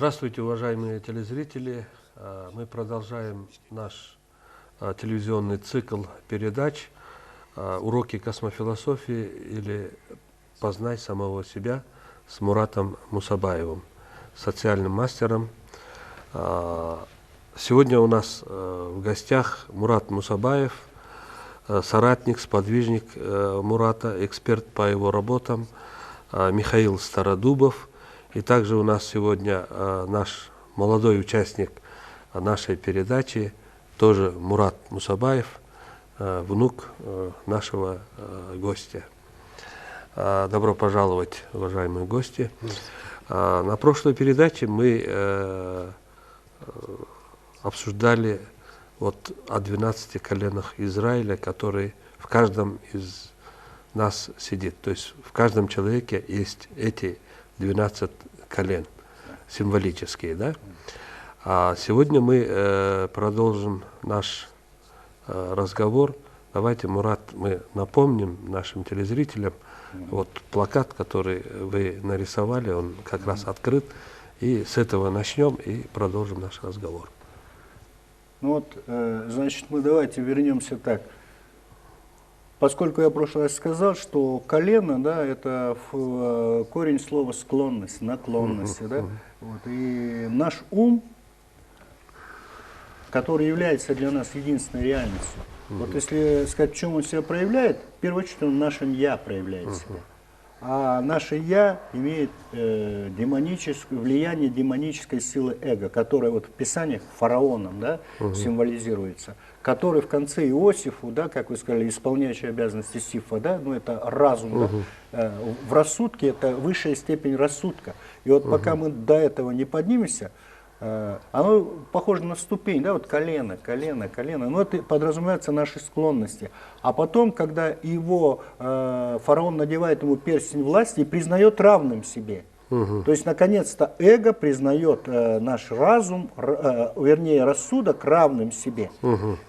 Здравствуйте, уважаемые телезрители. Мы продолжаем наш телевизионный цикл передач «Уроки космофилософии» или «Познай самого себя» с Муратом Мусабаевым, социальным мастером. Сегодня у нас в гостях Мурат Мусабаев, соратник, сподвижник Мурата, эксперт по его работам, Михаил Стародубов. И также у нас сегодня наш молодой участник нашей передачи, тоже Мурат Мусабаев, внук нашего гостя. Добро пожаловать, уважаемые гости. На прошлой передаче мы обсуждали о 12 коленах Израиля, которые в каждом из нас сидит. То есть в каждом человеке есть эти 12 колен, символические, да? А сегодня мы продолжим наш разговор. Давайте, Мурат, мы напомним нашим телезрителям, вот плакат, который вы нарисовали, он как раз открыт, и с этого начнем и продолжим наш разговор. Ну вот, значит, мы давайте вернемся так. Поскольку я в прошлый раз сказал, что колено, да, это корень слова склонность, наклонность, да, вот, и наш ум, который является для нас единственной реальностью, вот если сказать, в чем он себя проявляет, в первую очередь он в нашем «я» проявляет себя. А наше «я» имеет влияние демонической силы эго, которая вот в Писаниях фараоном, да, символизируется, который в конце Иосифу, да, как вы сказали, исполняющий обязанности Сифа, да, ну это разум, да, в рассудке это высшая степень рассудка. И вот пока мы до этого не поднимемся, оно похоже на ступень, да, вот колено, но это подразумевается наши склонности. А потом, когда его фараон надевает ему перстень власти и признает равным себе, то есть, наконец-то, эго признает наш разум, вернее, рассудок равным себе.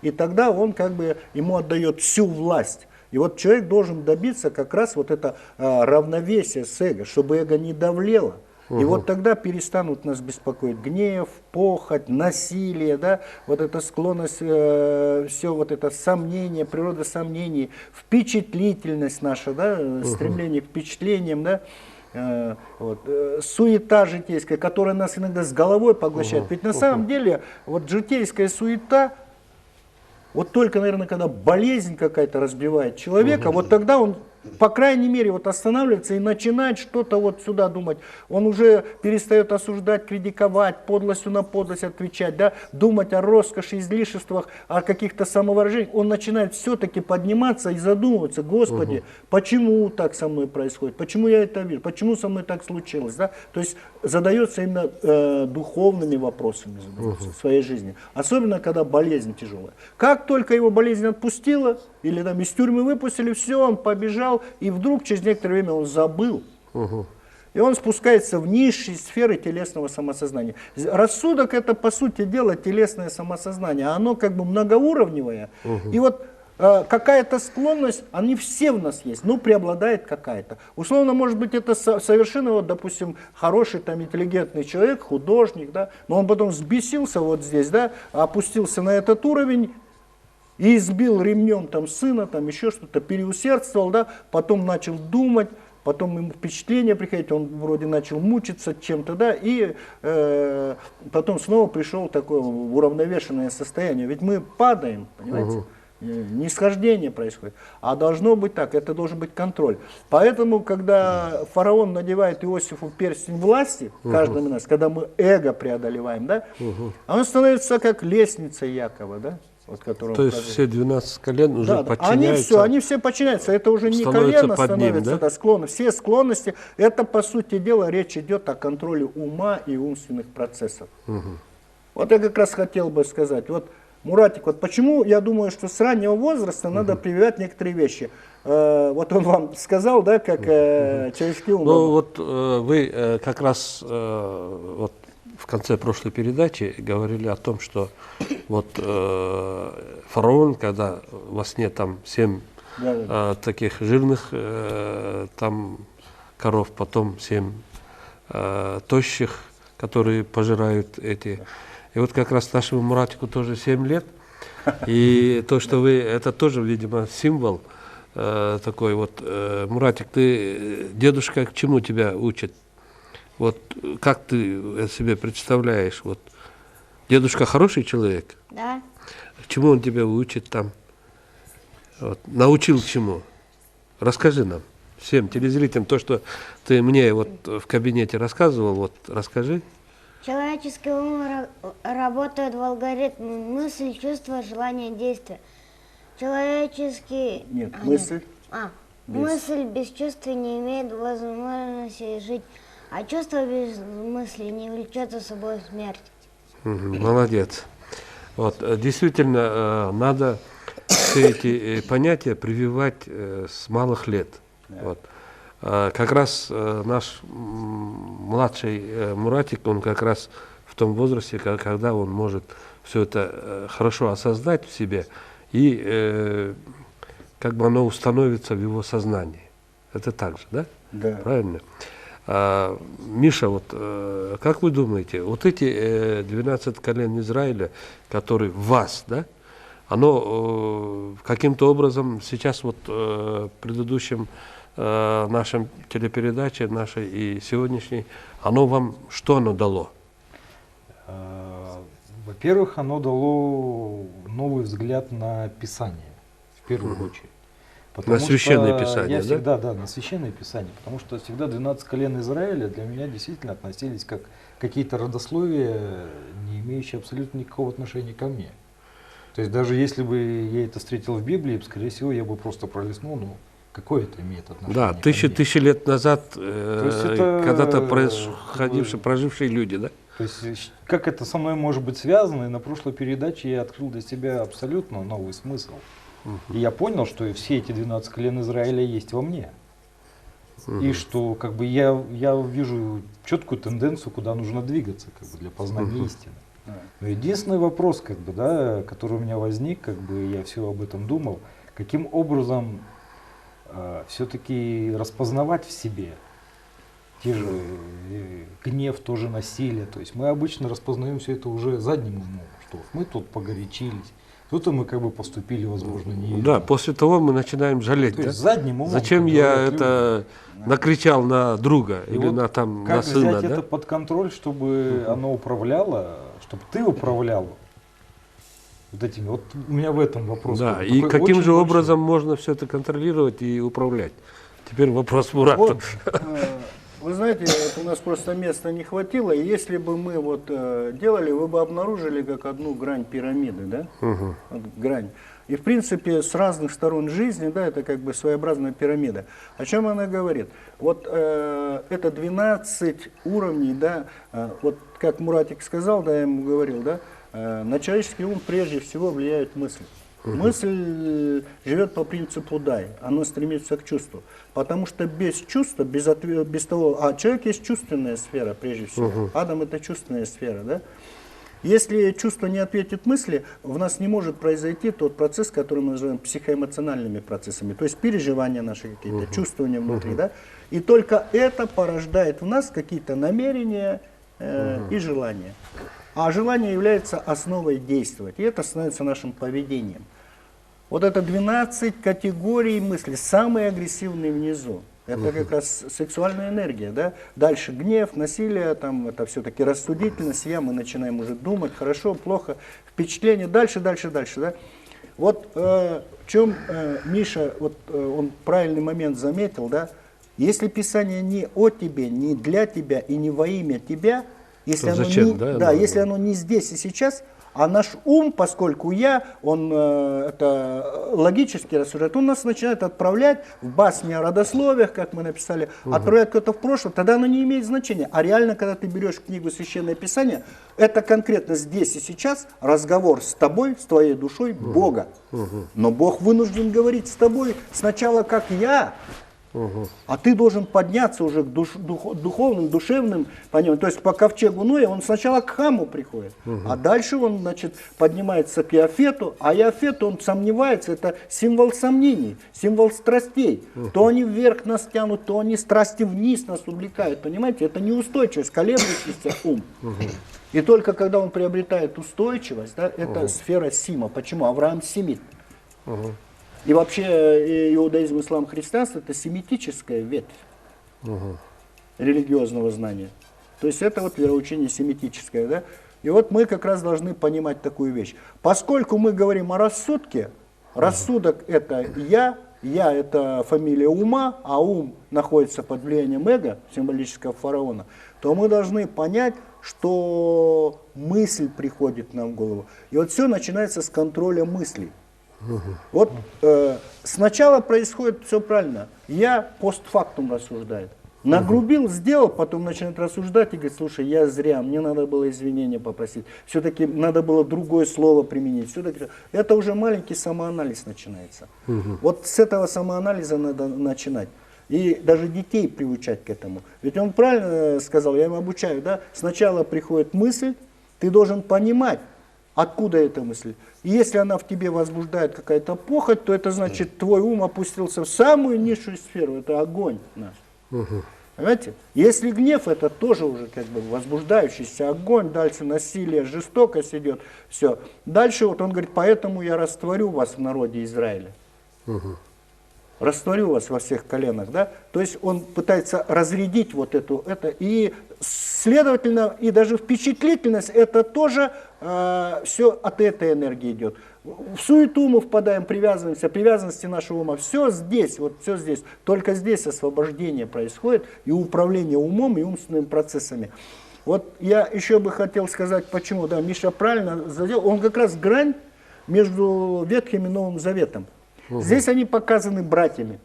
И тогда он как бы ему отдает всю власть. И вот человек должен добиться как раз вот это равновесия с эго, чтобы эго не давлело. И вот тогда перестанут нас беспокоить гнев, похоть, насилие, да, вот эта склонность, все вот это сомнение, природа сомнений, впечатлительность наша, да, стремление к впечатлениям, да, вот, суета житейская, которая нас иногда с головой поглощает. Ведь на самом деле вот житейская суета, вот только, наверное, когда болезнь какая-то разбивает человека, вот тогда он, по крайней мере, вот останавливается и начинает что-то вот сюда думать. Он уже перестает осуждать, критиковать, подлостью на подлость отвечать, да, думать о роскоши, излишествах, о каких-то самовыражениях. Он начинает все-таки подниматься и задумываться: Господи, почему так со мной происходит, почему я это вижу, почему со мной так случилось, да? То есть задается именно духовными вопросами задается в своей жизни. Особенно, когда болезнь тяжелая. Как только его болезнь отпустила, или там из тюрьмы выпустили, все, он побежал, и вдруг через некоторое время он забыл. И он спускается в низшие сферы телесного самосознания. Рассудок — это, по сути дела, телесное самосознание. Оно как бы многоуровневое. И вот какая-то склонность, они все в нас есть, но преобладает какая-то. Условно, может быть, это совершенно, вот, допустим, хороший, там, интеллигентный человек, художник, да, но он потом взбесился вот здесь, да, опустился на этот уровень, и избил ремнем там сына, там еще что-то, переусердствовал, да, потом начал думать, потом ему впечатление приходит, он вроде начал мучиться чем-то, да, и потом снова пришел такое уравновешенное состояние. Ведь мы падаем, понимаете, нисхождение происходит, а должно быть так, это должен быть контроль. Поэтому, когда фараон надевает Иосифу перстень власти, каждому из нас, когда мы эго преодолеваем, да, оно становится как лестница Якова, да. Вот, то есть все 12 колен уже подчиняются. Они все подчиняются. Это уже не колено становится, да, склонны. Все склонности, это, по сути дела, речь идет о контроле ума и умственных процессов. Вот я как раз хотел бы сказать, вот, Муратик, вот почему я думаю, что с раннего возраста надо прививать некоторые вещи. Вот он вам сказал, да, как человеческий ум. Ну вот вы как раз вот в конце прошлой передачи говорили о том, что вот фараон, когда во сне там 7 таких жирных там коров, потом 7 тощих, которые пожирают эти. И вот как раз нашему Муратику тоже 7 лет. И то, что вы, это тоже, видимо, символ такой вот. Муратик, ты, дедушка к чему тебя учит? Вот как ты себе представляешь? Вот дедушка хороший человек? Да. К чему он тебя учит там? Вот. Научил чему? Расскажи нам, всем телезрителям, то, что ты мне вот в кабинете рассказывал, вот расскажи. Человеческий ум работает в алгоритме мысль, чувство, желание, действие. Человеческий... Нет, мысль. Мысль без чувства не имеет возможности жить, а чувство без мысли не влечет за собой смерть. Молодец. Вот, действительно, надо все эти понятия прививать с малых лет. Вот. Как раз наш младший Муратик, он как раз в том возрасте, когда он может все это хорошо осознать в себе, и как бы оно установится в его сознании. Это так же, да? Да. Правильно? Миша, вот как вы думаете, вот эти 12 колен Израиля, которые в вас, да, оно каким-то образом сейчас вот в предыдущем нашем телепередаче, нашей и сегодняшней, оно вам, что оно дало? Во-первых, оно дало новый взгляд на Писание, в первую очередь. На священное Писание, я да? всегда, да, на священное Писание, потому что всегда 12 колен Израиля для меня действительно относились как какие-то родословия, не имеющие абсолютно никакого отношения ко мне. То есть даже если бы я это встретил в Библии, скорее всего, я бы просто пролистнул, ну, какое это имеет отношение Да, ко мне? тысячи лет назад это, когда-то прожившие люди, да? То есть как это со мной может быть связано, и на прошлой передаче я открыл для себя абсолютно новый смысл. И я понял, что все эти 12 колен Израиля есть во мне. И что как бы я вижу четкую тенденцию, куда нужно двигаться как бы, для познания истины. Но единственный вопрос, как бы, да, который у меня возник, как бы я все об этом думал, каким образом все-таки распознавать в себе те же гнев, тоже насилие. То есть мы обычно распознаем все это уже задним умом, что мы тут погорячились, тут мы как бы поступили, возможно, не. Да, после того мы начинаем жалеть. То Да? есть задним умом. Зачем как я говорят это накричал на друга люди. И или вот на, там, как на сына? взять Да? это под контроль, чтобы оно управляло, чтобы ты управлял вот этими. Вот у меня в этом вопрос. Да, такой и каким очень же большой. образом можно все это контролировать и управлять? Теперь вопрос Мурату. Вот, вы знаете, вот у нас просто места не хватило. И если бы мы вот делали, вы бы обнаружили как одну грань пирамиды, да? Вот грань. И в принципе с разных сторон жизни, да, это как бы своеобразная пирамида. О чем она говорит? Вот это 12 уровней, да, вот как Муратик сказал, да, я ему говорил, да, на человеческий ум прежде всего влияет мысль. Мысль живет по принципу дай, оно стремится к чувству. Потому что без чувства, без того, а человек есть чувственная сфера прежде всего. Адам это чувственная сфера, да? Если чувство не ответит мысли, в нас не может произойти тот процесс, который мы называем психоэмоциональными процессами, то есть переживания наши какие-то, чувствования внутри, да? И только это порождает в нас какие-то намерения и желания. А желание является основой действовать, и это становится нашим поведением. Вот это 12 категорий мыслей, самые агрессивные внизу. Это как раз сексуальная энергия, да? Дальше гнев, насилие, там это все-таки рассудительность, мы начинаем уже думать, хорошо, плохо, впечатление, дальше, да? Вот в чем Миша, вот он правильный момент заметил, да? Если Писание не о тебе, не для тебя и не во имя тебя, если оно, зачем, не, да, если оно не здесь и сейчас, а наш ум, поскольку он это логически рассуждает, он нас начинает отправлять в басни о родословиях, как мы написали, отправлять куда-то в прошлое, тогда оно не имеет значения. А реально, когда ты берешь книгу Священное Писание, это конкретно здесь и сейчас разговор с тобой, с твоей душой Бога. Но Бог вынужден говорить с тобой сначала как я, А ты должен подняться уже к духовным, душевным пониманиям. То есть по ковчегу Ноя он сначала к Хаму приходит, а дальше он, значит, поднимается к Иофету, а Иофет, он сомневается, это символ сомнений, символ страстей. То они вверх нас тянут, то они страсти вниз нас увлекают, понимаете? Это неустойчивость, колеблющийся ум. И только когда он приобретает устойчивость, да, это сфера Сима. Почему? Авраам семит. И вообще иудаизм, ислам, христианство — это семитическая ветвь религиозного знания. То есть это вот вероучение семитическое. Да? И вот мы как раз должны понимать такую вещь. Поскольку мы говорим о рассудке, рассудок — это я это фамилия ума, а ум находится под влиянием эго, символического фараона, то мы должны понять, что мысль приходит нам в голову. И вот все начинается с контроля мыслей. Вот сначала происходит все правильно. Я постфактум рассуждает. Нагрубил, сделал, потом начинает рассуждать и говорит: слушай, я зря, мне надо было извинения попросить. Все-таки надо было другое слово применить. Все-таки это уже маленький самоанализ начинается. Вот с этого самоанализа надо начинать. И даже детей приучать к этому. Ведь он правильно сказал, я им обучаю, да? Сначала приходит мысль, ты должен понимать, откуда эта мысль. И если она в тебе возбуждает какая-то похоть, то это значит, твой ум опустился в самую низшую сферу, это огонь наш. Понимаете? Если гнев, это тоже уже как бы возбуждающийся огонь, дальше насилие, жестокость идет, все. Дальше вот он говорит: поэтому я растворю вас в народе Израиля. Растворю вас во всех коленах, да? То есть он пытается разрядить вот это, и следовательно, и даже впечатлительность, это тоже все от этой энергии идет. В суету мы впадаем, привязываемся, привязанности нашего ума, все здесь, вот все здесь, только здесь освобождение происходит, и управление умом, и умственными процессами. Вот я еще бы хотел сказать, почему, да, Миша правильно задел, он как раз грань между Ветхим и Новым Заветом. Здесь они показаны братьями.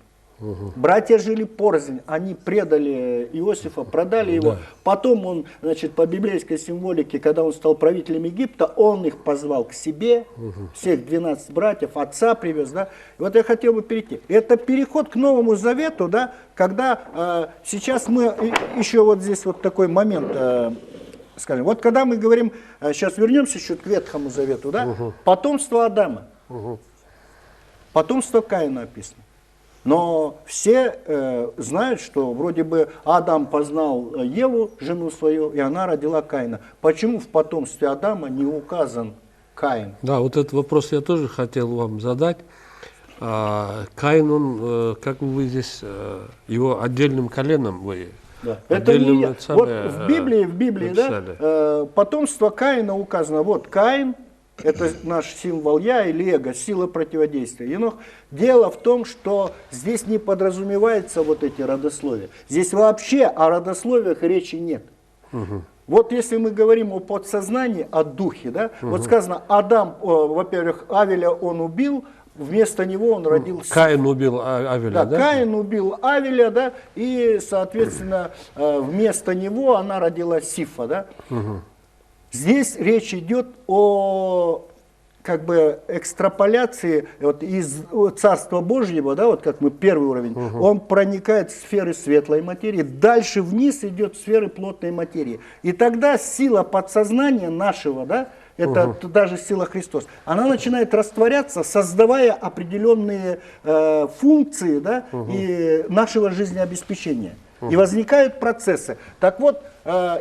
Братья жили порознь, они предали Иосифа, продали его. Потом он, значит, по библейской символике, когда он стал правителем Египта, он их позвал к себе, всех 12 братьев, отца привез. Да? И вот я хотел бы перейти. Это переход к Новому Завету, да, когда сейчас мы, еще вот здесь вот такой момент, скажем, вот когда мы говорим, сейчас вернемся еще к Ветхому Завету, да, потомство Адама. Потомство Каина написано. Но все знают, что вроде бы Адам познал Еву, жену свою, и она родила Каина. Почему в потомстве Адама не указан Каин? Да, вот этот вопрос я тоже хотел вам задать. Каин, он, как вы здесь, его отдельным коленом вы... Да. Это не я. Вот в Библии, да, потомство Каина указано. Вот Каин. Это наш символ я или эго, сила противодействия. Енох. Дело в том, что здесь не подразумевается вот эти родословия. Здесь вообще о родословиях речи нет. Вот если мы говорим о подсознании, о духе, да, вот сказано, Адам, во-первых, Авеля он убил, вместо него он родил Сифа. Каин убил Авеля, да? Каин убил Авеля, да, и, соответственно, вместо него она родила Сифа, да. Здесь речь идет о как бы экстраполяции вот, из Царства Божьего, да, вот как мы первый уровень, он проникает в сферы светлой материи, дальше вниз идет в сферы плотной материи. И тогда сила подсознания нашего, да, это даже сила Христос, она начинает растворяться, создавая определенные функции, да, и нашего жизнеобеспечения. И возникают процессы. Так вот,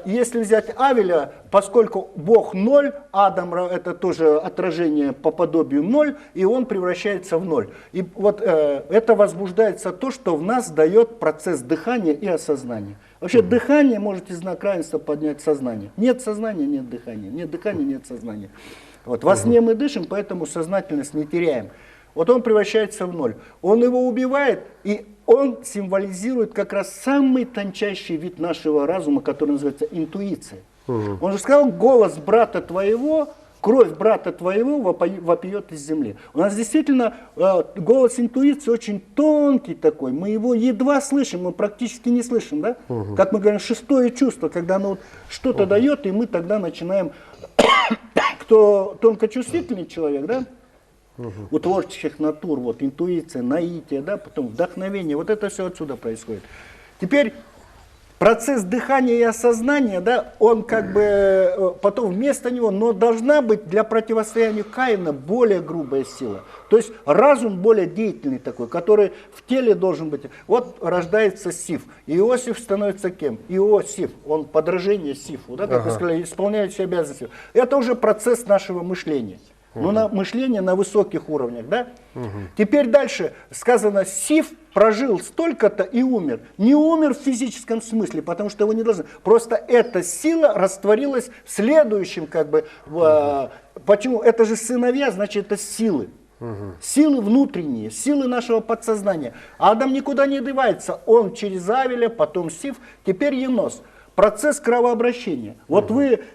если взять Авеля, поскольку Бог ноль, Адам это тоже отражение по подобию ноль, и он превращается в ноль. И вот это возбуждается то, что в нас дает процесс дыхания и осознания. Вообще дыхание может из знак равенства поднять сознание. Нет сознания, нет дыхания. Нет дыхания, нет сознания. Вот. Во сне мы дышим, поэтому сознательность не теряем. Вот он превращается в ноль. Он его убивает, и он символизирует как раз самый тончайший вид нашего разума, который называется интуиция. Он же сказал: голос брата твоего, кровь брата твоего вопиет из земли. У нас действительно голос интуиции очень тонкий такой, мы его едва слышим, мы практически не слышим, да? Как мы говорим, шестое чувство, когда оно вот что-то дает, и мы тогда начинаем, кто тонкочувствительный человек, да? У творческих натур, вот интуиция, наитие, да, потом вдохновение, вот это все отсюда происходит. Теперь процесс дыхания и осознания, да, он как бы потом вместо него, но должна быть для противостояния Каина более грубая сила. То есть разум более деятельный такой, который в теле должен быть. Вот рождается Сиф. Иосиф становится кем? Иосиф. Он подражение Сифу, да, как вы сказали, исполняющий обязанности. Это уже процесс нашего мышления. Но на мышление на высоких уровнях, да? Теперь дальше сказано, Сиф прожил столько-то и умер. Не умер в физическом смысле, потому что его не должны. Просто эта сила растворилась в следующем, как бы, почему? Это же сыновья, значит, это силы. Силы внутренние, силы нашего подсознания. Адам никуда не девается. Он через Авеля, потом Сиф, теперь Енос. Процесс кровообращения. Вот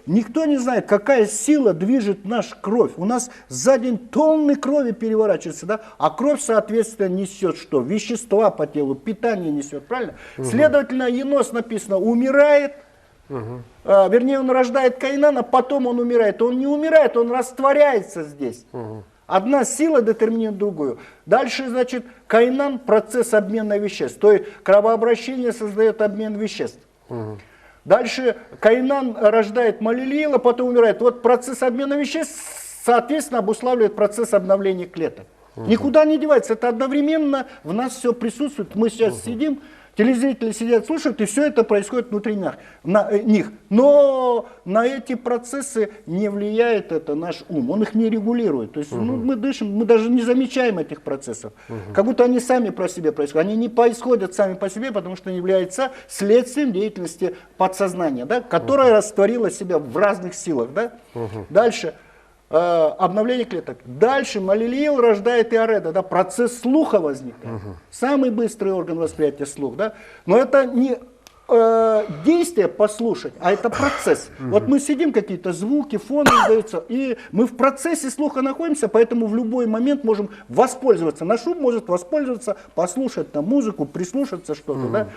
никто не знает, какая сила движет нашу кровь. У нас за день тонны крови переворачиваются, да? А кровь, соответственно, несет что? Вещества по телу, питание несет, правильно? Следовательно, Енос написано, умирает, вернее, он рождает Каинана, потом он умирает. Он не умирает, он растворяется здесь. Одна сила детерминирует другую. Дальше, значит, Каинан, процесс обмена веществ. То есть кровообращение создает обмен веществ. Дальше Каинан рождает Малилиила, потом умирает. Вот процесс обмена веществ, соответственно, обуславливает процесс обновления клеток. Никуда не девается, это одновременно в нас все присутствует. Мы сейчас сидим, телезрители сидят, слушают, и все это происходит внутри них. Но на эти процессы не влияет это наш ум, он их не регулирует. То есть мы дышим, мы даже не замечаем этих процессов. Как будто они сами про себя происходят. Они не происходят сами по себе, потому что они являются следствием деятельности подсознания, да, которое растворило себя в разных силах. Да? Дальше. Обновление клеток. Дальше Малилиил рождает Иореда, да, процесс слуха возникает. Самый быстрый орган восприятия слух, да. Но это не действие послушать, а это процесс. Вот мы сидим, какие-то звуки, фоны издаются, и мы в процессе слуха находимся, поэтому в любой момент можем воспользоваться. Наш ум может воспользоваться, послушать там музыку, прислушаться что-то, да.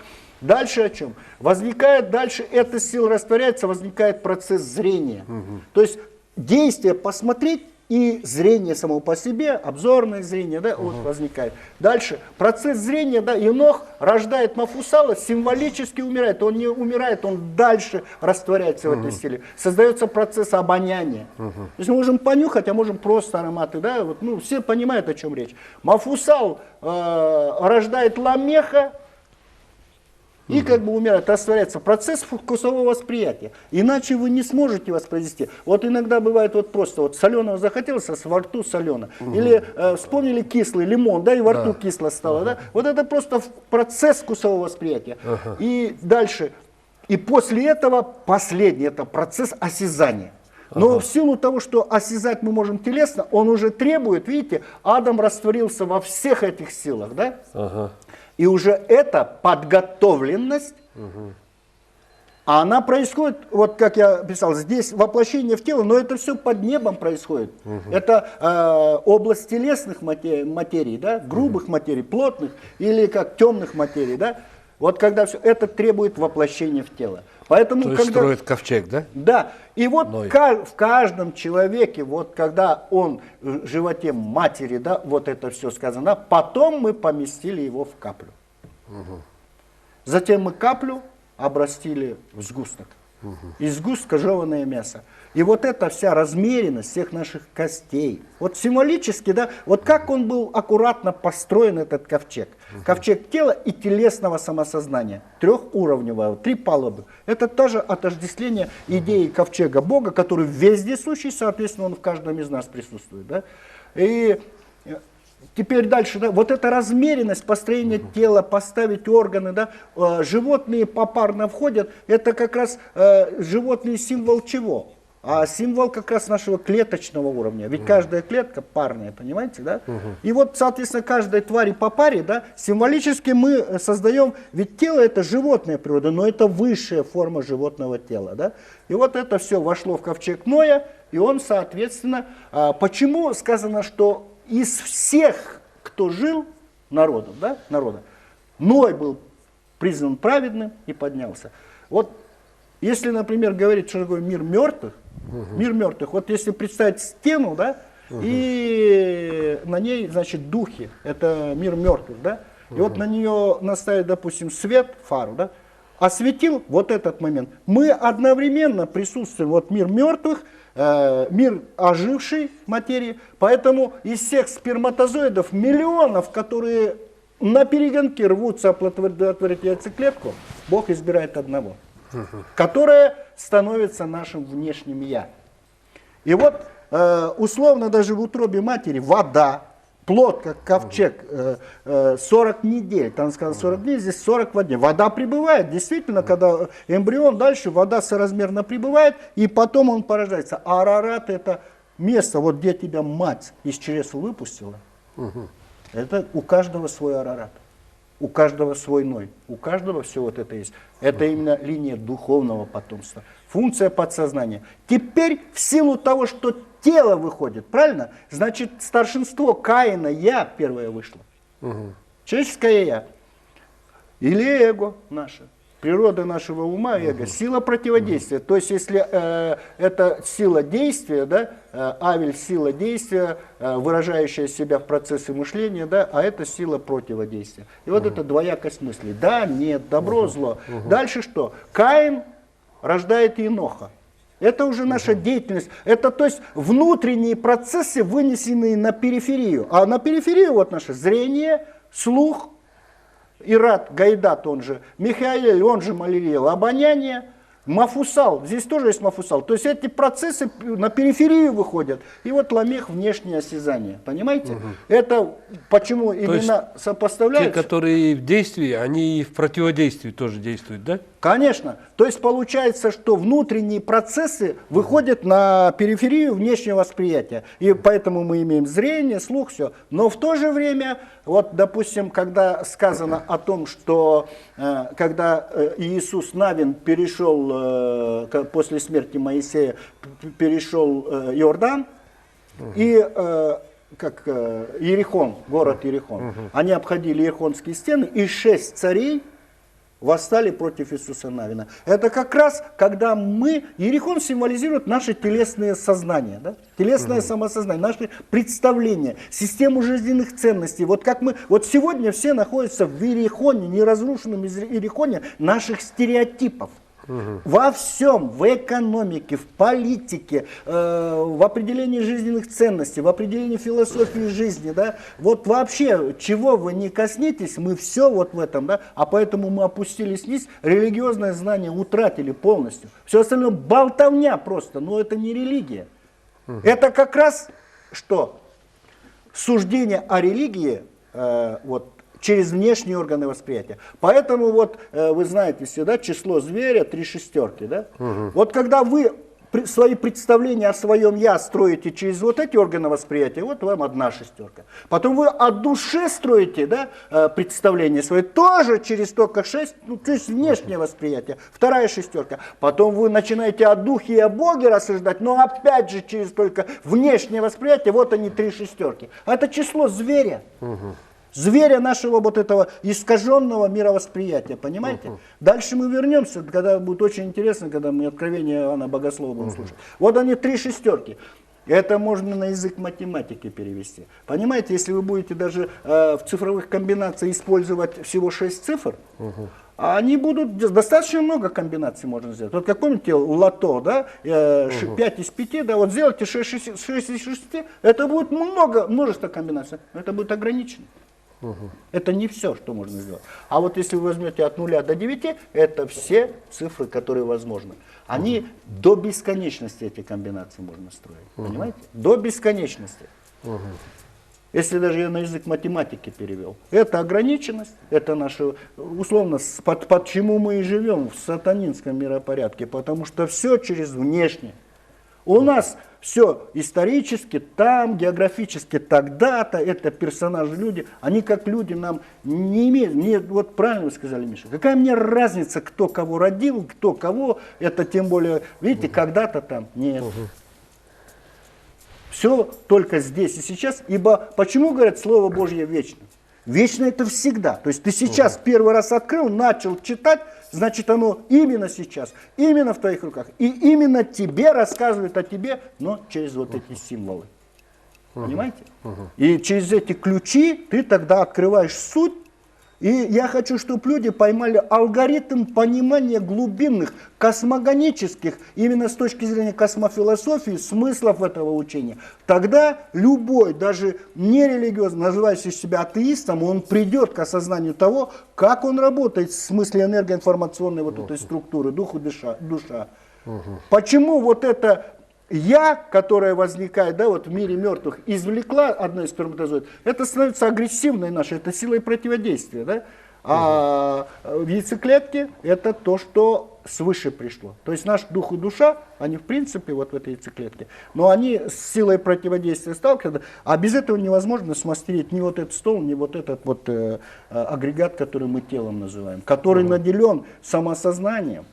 Дальше о чем? Возникает дальше, эта сила растворяется, возникает процесс зрения. То есть действие посмотреть и зрение само по себе, обзорное зрение, да, вот возникает. Дальше процесс зрения, да, Енох рождает Мафусала, символически умирает. Он не умирает, он дальше растворяется в этой силе. Создается процесс обоняния. То есть мы можем понюхать, а можем просто ароматы, да, вот, ну, все понимают, о чем речь. Мафусал рождает Ламеха, и как бы умирает, растворяется процесс вкусового восприятия. Иначе вы не сможете воспроизвести. Вот иногда бывает вот просто вот соленого захотелось, а во рту солено. Или вспомнили кислый лимон, да, и во рту кисло стало. Да? Вот это просто процесс вкусового восприятия. И дальше, и после этого последний, это процесс осязания. Но в силу того, что осязать мы можем телесно, он уже требует, видите, Адам растворился во всех этих силах, да? И уже эта подготовленность, она происходит, вот как я писал, здесь воплощение в тело, но это все под небом происходит. Это область телесных материй, да, грубых материй, плотных или как темных материй, да. Вот когда все это требует воплощения в тело. Поэтому, то есть когда строит ковчег, да? Да. И вот в каждом человеке, вот когда он в животе матери, да, вот это все сказано, потом мы поместили его в каплю. Затем мы каплю обрастили в сгусток. Из сгустка жеванное мясо. И вот эта вся размеренность всех наших костей. Вот символически, да, вот как он был аккуратно построен, этот ковчег. Ковчег тела и телесного самосознания. Трехуровневое, 3 палубы. Это тоже отождествление идеи ковчега Бога, который вездесущий, соответственно, он в каждом из нас присутствует. Да? И теперь дальше, да, вот эта размеренность построения тела, поставить органы, да, животные попарно входят, это как раз животный символ чего? А символ как раз нашего клеточного уровня. Ведь каждая клетка парная, понимаете, да? И вот, соответственно, каждой твари по паре, да, символически мы создаем, ведь тело это животная природа, но это высшая форма животного тела, да? И вот это все вошло в ковчег Ноя, и он, соответственно, почему сказано, что из всех, кто жил, народов, да, Ной был признан праведным и поднялся. Вот если, например, говорить, что такое мир мертвых, вот если представить стену, да, и на ней, значит, духи, это мир мертвых, да, и вот на нее наставить, допустим, свет, фару, да, осветил вот этот момент. Мы одновременно присутствуем, вот мир мертвых, мир ожившей материи, поэтому из всех сперматозоидов миллионов, которые на перегонке рвутся оплодотворить яйцеклетку, Бог избирает одного, которое становится нашим внешним «я». И вот условно даже в утробе матери вода, плод, как ковчег, 40 недель, там сказано 40 дней, здесь 40 дней. Вода прибывает, действительно, когда эмбрион дальше, вода соразмерно прибывает, и потом он порождается. А Арарат — это место, вот где тебя мать из чресла выпустила. Это у каждого свой Арарат, у каждого свой Ной, у каждого все вот это есть. Это именно линия духовного потомства, функция подсознания. Теперь в силу того, что тело выходит, правильно? Значит, старшинство Каина, я первое вышло. Человеческое я. Или эго наше. Природа нашего ума, эго, сила противодействия. То есть, если это сила действия, да, Авель — сила действия, выражающая себя в процессе мышления, да, а это сила противодействия. И вот это двоякость мыслей. Да, нет, добро, зло. Дальше что? Каин рождает Еноха. Это уже наша деятельность. Это, то есть, внутренние процессы, вынесенные на периферию. А на периферию вот наше зрение, слух, Ират, Гайдат, он же Михаил, он же Малириел, обоняние, Мафусал, здесь тоже есть Мафусал. То есть эти процессы на периферию выходят. И вот Ламех — внешнее осязание. Понимаете? Это почему именно сопоставляются. Те, которые в действии, они и в противодействии тоже действуют, да? Конечно. То есть получается, что внутренние процессы выходят на периферию внешнего восприятия. И поэтому мы имеем зрение, слух, все. Но в то же время, вот, допустим, когда сказано о том, что когда Иисус Навин перешел, после смерти Моисея, перешел Иордан, и как Иерихон, город Иерихон, они обходили Иерихонские стены, и 6 царей восстали против Иисуса Навина. Это как раз, когда мы... Иерихон символизирует наше телесное сознание, да? Телесное самосознание, наши представления, систему жизненных ценностей. Вот как мы... Вот сегодня все находятся в Иерихоне, неразрушенном Иерихоне наших стереотипов. Во всем, в экономике, в политике, в определении жизненных ценностей, в определении философии жизни, да, вот вообще, чего вы не коснетесь, мы все вот в этом, да, а поэтому мы опустились вниз, религиозное знание утратили полностью. Все остальное болтовня просто, но это не религия. Это как раз что? Суждение о религии, вот, через внешние органы восприятия. Поэтому вот вы знаете всегда число зверя 3 шестерки, да? Вот когда вы свои представления о своем я строите через вот эти органы восприятия, вот вам 1 шестерка. Потом вы о душе строите, да, представление свое тоже через только 6, ну, то есть внешнее восприятие, 2 шестерка. Потом вы начинаете о духе и о Боге рассуждать, но опять же через только внешнее восприятие, вот они 3 шестерки. Это число зверя. Зверя нашего вот этого искаженного мировосприятия, понимаете? Дальше мы вернемся, когда будет очень интересно, когда мы откровение Иоанна Богослова будем слушать. Вот они 3 шестерки. Это можно на язык математики перевести. Понимаете, если вы будете даже в цифровых комбинациях использовать всего 6 цифр, они будут, достаточно много комбинаций можно сделать. Вот как помните, лото, да, 5 из 5, да, вот сделайте 6 из 6, это будет множество комбинаций, но это будет ограничено. Это не все, что можно сделать. А вот если вы возьмете от 0 до 9, это все цифры, которые возможны. Они до бесконечности, эти комбинации можно строить. Понимаете? До бесконечности. Если даже я на язык математики перевел. Это ограниченность, это наше, условно, почему мы и живем в сатанинском миропорядке, потому что все через внешнее. У нас все исторически там, географически тогда-то, это персонажи, люди, они как люди нам не имеют, мне, вот правильно вы сказали, Миша, какая мне разница, кто кого родил, кто кого, это тем более, видите, когда-то там, нет. Все только здесь и сейчас, ибо почему, говорят, Слово Божье вечно? Вечно это всегда. То есть ты сейчас первый раз открыл, начал читать, значит оно именно сейчас, именно в твоих руках. И именно тебе рассказывает о тебе, но через вот эти символы. Понимаете? И через эти ключи ты тогда открываешь суть. И я хочу, чтобы люди поймали алгоритм понимания глубинных, космогонических, именно с точки зрения космофилософии, смыслов этого учения. Тогда любой, даже нерелигиозный, называющий себя атеистом, он придет к осознанию того, как он работает в смысле энергоинформационной вот этой структуры, дух и душа. Почему вот это я, которое возникает, да, вот в мире мертвых, извлекла одно из сперматозоидов, это становится агрессивной нашей, это силой противодействия, да? А в яйцеклетке это то, что свыше пришло. То есть наш дух и душа, они в принципе вот в этой яйцеклетке, но они с силой противодействия сталкиваются, а без этого невозможно смастерить ни вот этот стол, ни вот этот вот агрегат, который мы телом называем, который наделен самосознанием,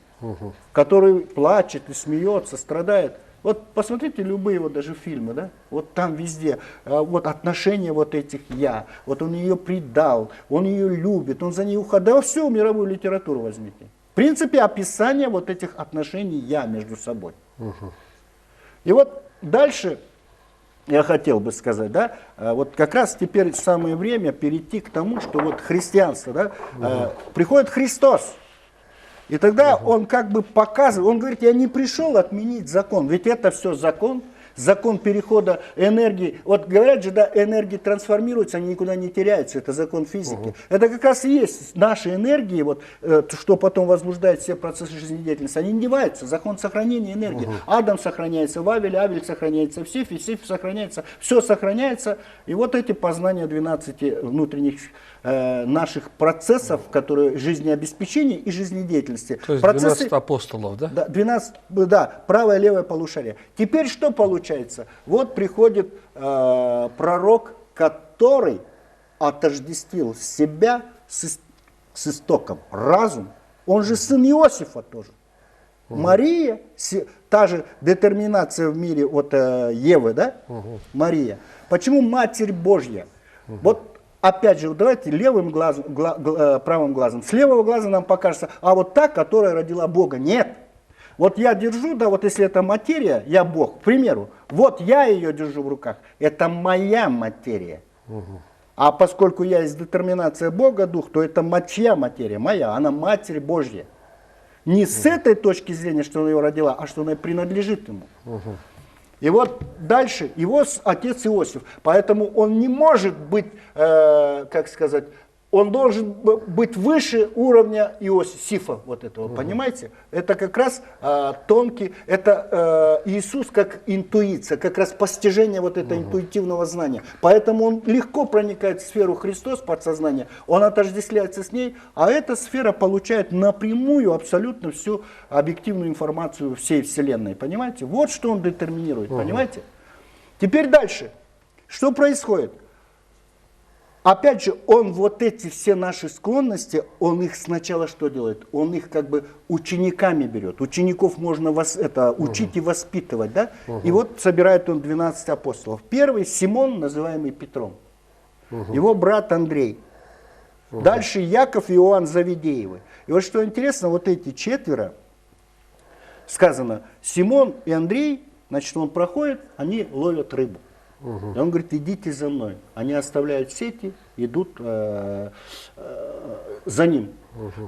который плачет и смеется, страдает. Вот посмотрите любые вот даже фильмы, да, вот там везде, вот отношения вот этих я, вот он ее предал, он ее любит, он за ней уходит, да всю мировую литературу возьмите. В принципе, описание вот этих отношений я между собой. И вот дальше я хотел бы сказать, да, вот как раз теперь самое время перейти к тому, что вот христианство, да, приходит Христос. И тогда он как бы показывает, он говорит, я не пришел отменить закон, ведь это все закон, закон перехода энергии. Вот говорят же, да, энергии трансформируются, они никуда не теряются, это закон физики. Это как раз и есть наши энергии, вот, что потом возбуждает все процессы жизнедеятельности, они не деваются, закон сохранения энергии. Адам сохраняется в Авеле, Авель сохраняется в Сифе, Сиф сохраняется, все сохраняется. И вот эти познания 12 внутренних наших процессов, которые жизнеобеспечения и жизнедеятельности. То есть процессы, 12 апостолов, да? Да, 12, да, правое и левое полушарие. Теперь что получается? Вот приходит пророк, который отождествил себя с истоком, разум. Он же сын Иосифа тоже. Мария, та же детерминация в мире вот Евы, да? Мария. Почему Матерь Божья? Вот опять же, давайте левым глазом, правым глазом. С левого глаза нам покажется, а вот та, которая родила Бога. Нет. Вот я держу, да, вот если это материя, я Бог, к примеру, вот я ее держу в руках, это моя материя. А поскольку я есть детерминация Бога, Дух, то это чья материя? Моя, она Матерь Божья. Не с этой точки зрения, что она ее родила, а что она принадлежит ему. И вот дальше его отец Иосиф, поэтому он не может быть, как сказать, он должен быть выше уровня Иосифа, вот этого, понимаете? Это как раз тонкий, это Иисус как интуиция, как раз постижение вот этого интуитивного знания. Поэтому он легко проникает в сферу Христос, подсознания, он отождествляется с ней, а эта сфера получает напрямую абсолютно всю объективную информацию всей Вселенной, понимаете? Вот что он детерминирует, понимаете? Теперь дальше. Что происходит? Опять же, он вот эти все наши склонности, он их сначала что делает? Он их как бы учениками берет. Учеников можно учить и воспитывать, да? И вот собирает он 12 апостолов. Первый Симон, называемый Петром. Его брат Андрей. Дальше Яков и Иоанн Завидеевы. И вот что интересно, вот эти четверо, сказано, Симон и Андрей, значит, он проходит, они ловят рыбу. И он говорит, идите за мной. Они оставляют сети, идут за ним.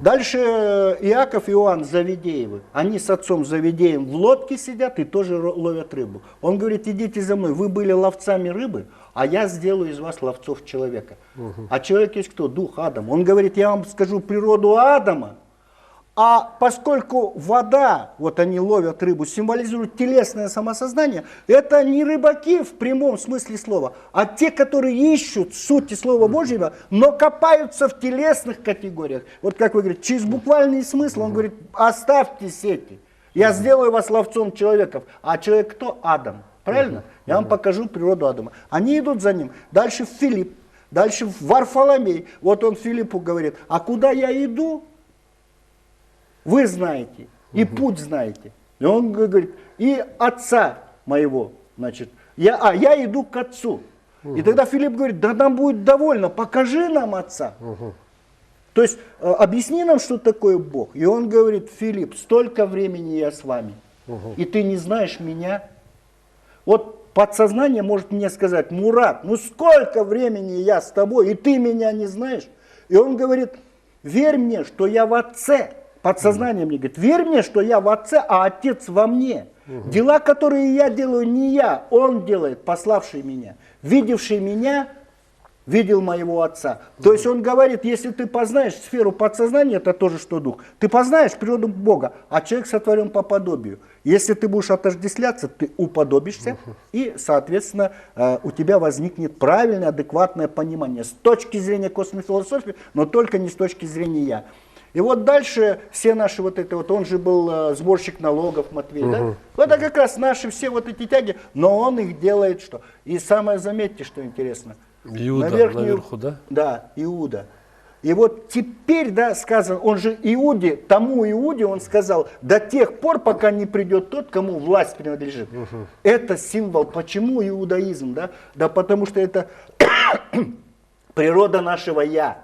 Дальше Иаков и Иоанн Завидеевы. Они с отцом Завидеем в лодке сидят и тоже ловят рыбу. Он говорит, идите за мной, вы были ловцами рыбы, а я сделаю из вас ловцов человека. А человек есть кто? Дух Адам. Он говорит, я вам скажу природу Адама. А поскольку вода, вот они ловят рыбу, символизирует телесное самосознание, это не рыбаки в прямом смысле слова, а те, которые ищут сути Слова Божьего, но копаются в телесных категориях. Вот как вы говорите, через буквальный смысл, он говорит, оставьте сети, я сделаю вас ловцом человеков. А человек кто? Адам. Правильно? Я вам покажу природу Адама. Они идут за ним. Дальше Филипп, дальше Варфоломей. Вот он Филиппу говорит, а куда я иду? Вы знаете, и путь знаете. И он говорит, и отца моего, значит, я иду к отцу. И тогда Филипп говорит, да нам будет довольно, покажи нам отца. То есть объясни нам, что такое Бог. И он говорит, Филипп, столько времени я с вами, и ты не знаешь меня. Вот подсознание может мне сказать: Мурат, ну сколько времени я с тобой, и ты меня не знаешь? И он говорит: верь мне, что я в Отце. Подсознание мне говорит: верь мне, что я в Отце, а Отец во мне. Дела, которые я делаю, не я, Он делает, пославший меня. Видевший меня, видел моего Отца. То есть он говорит: если ты познаешь сферу подсознания, это тоже что дух, ты познаешь природу Бога, а человек сотворен по подобию. Если ты будешь отождествляться, ты уподобишься, и, соответственно, у тебя возникнет правильное, адекватное понимание с точки зрения косвенной философии, но только не с точки зрения «я». И вот дальше все наши вот это вот, он же был сборщик налогов, Матвей, да? Вот это как раз наши все вот эти тяги, но он их делает что? И самое, заметьте, что интересно. Иуда наверху, да? Да, Иуда. И вот теперь, да, сказано, он же Иуде, тому Иуде он сказал: до тех пор, пока не придет тот, кому власть принадлежит. Это символ. Почему иудаизм, да? Да потому что это природа нашего «я».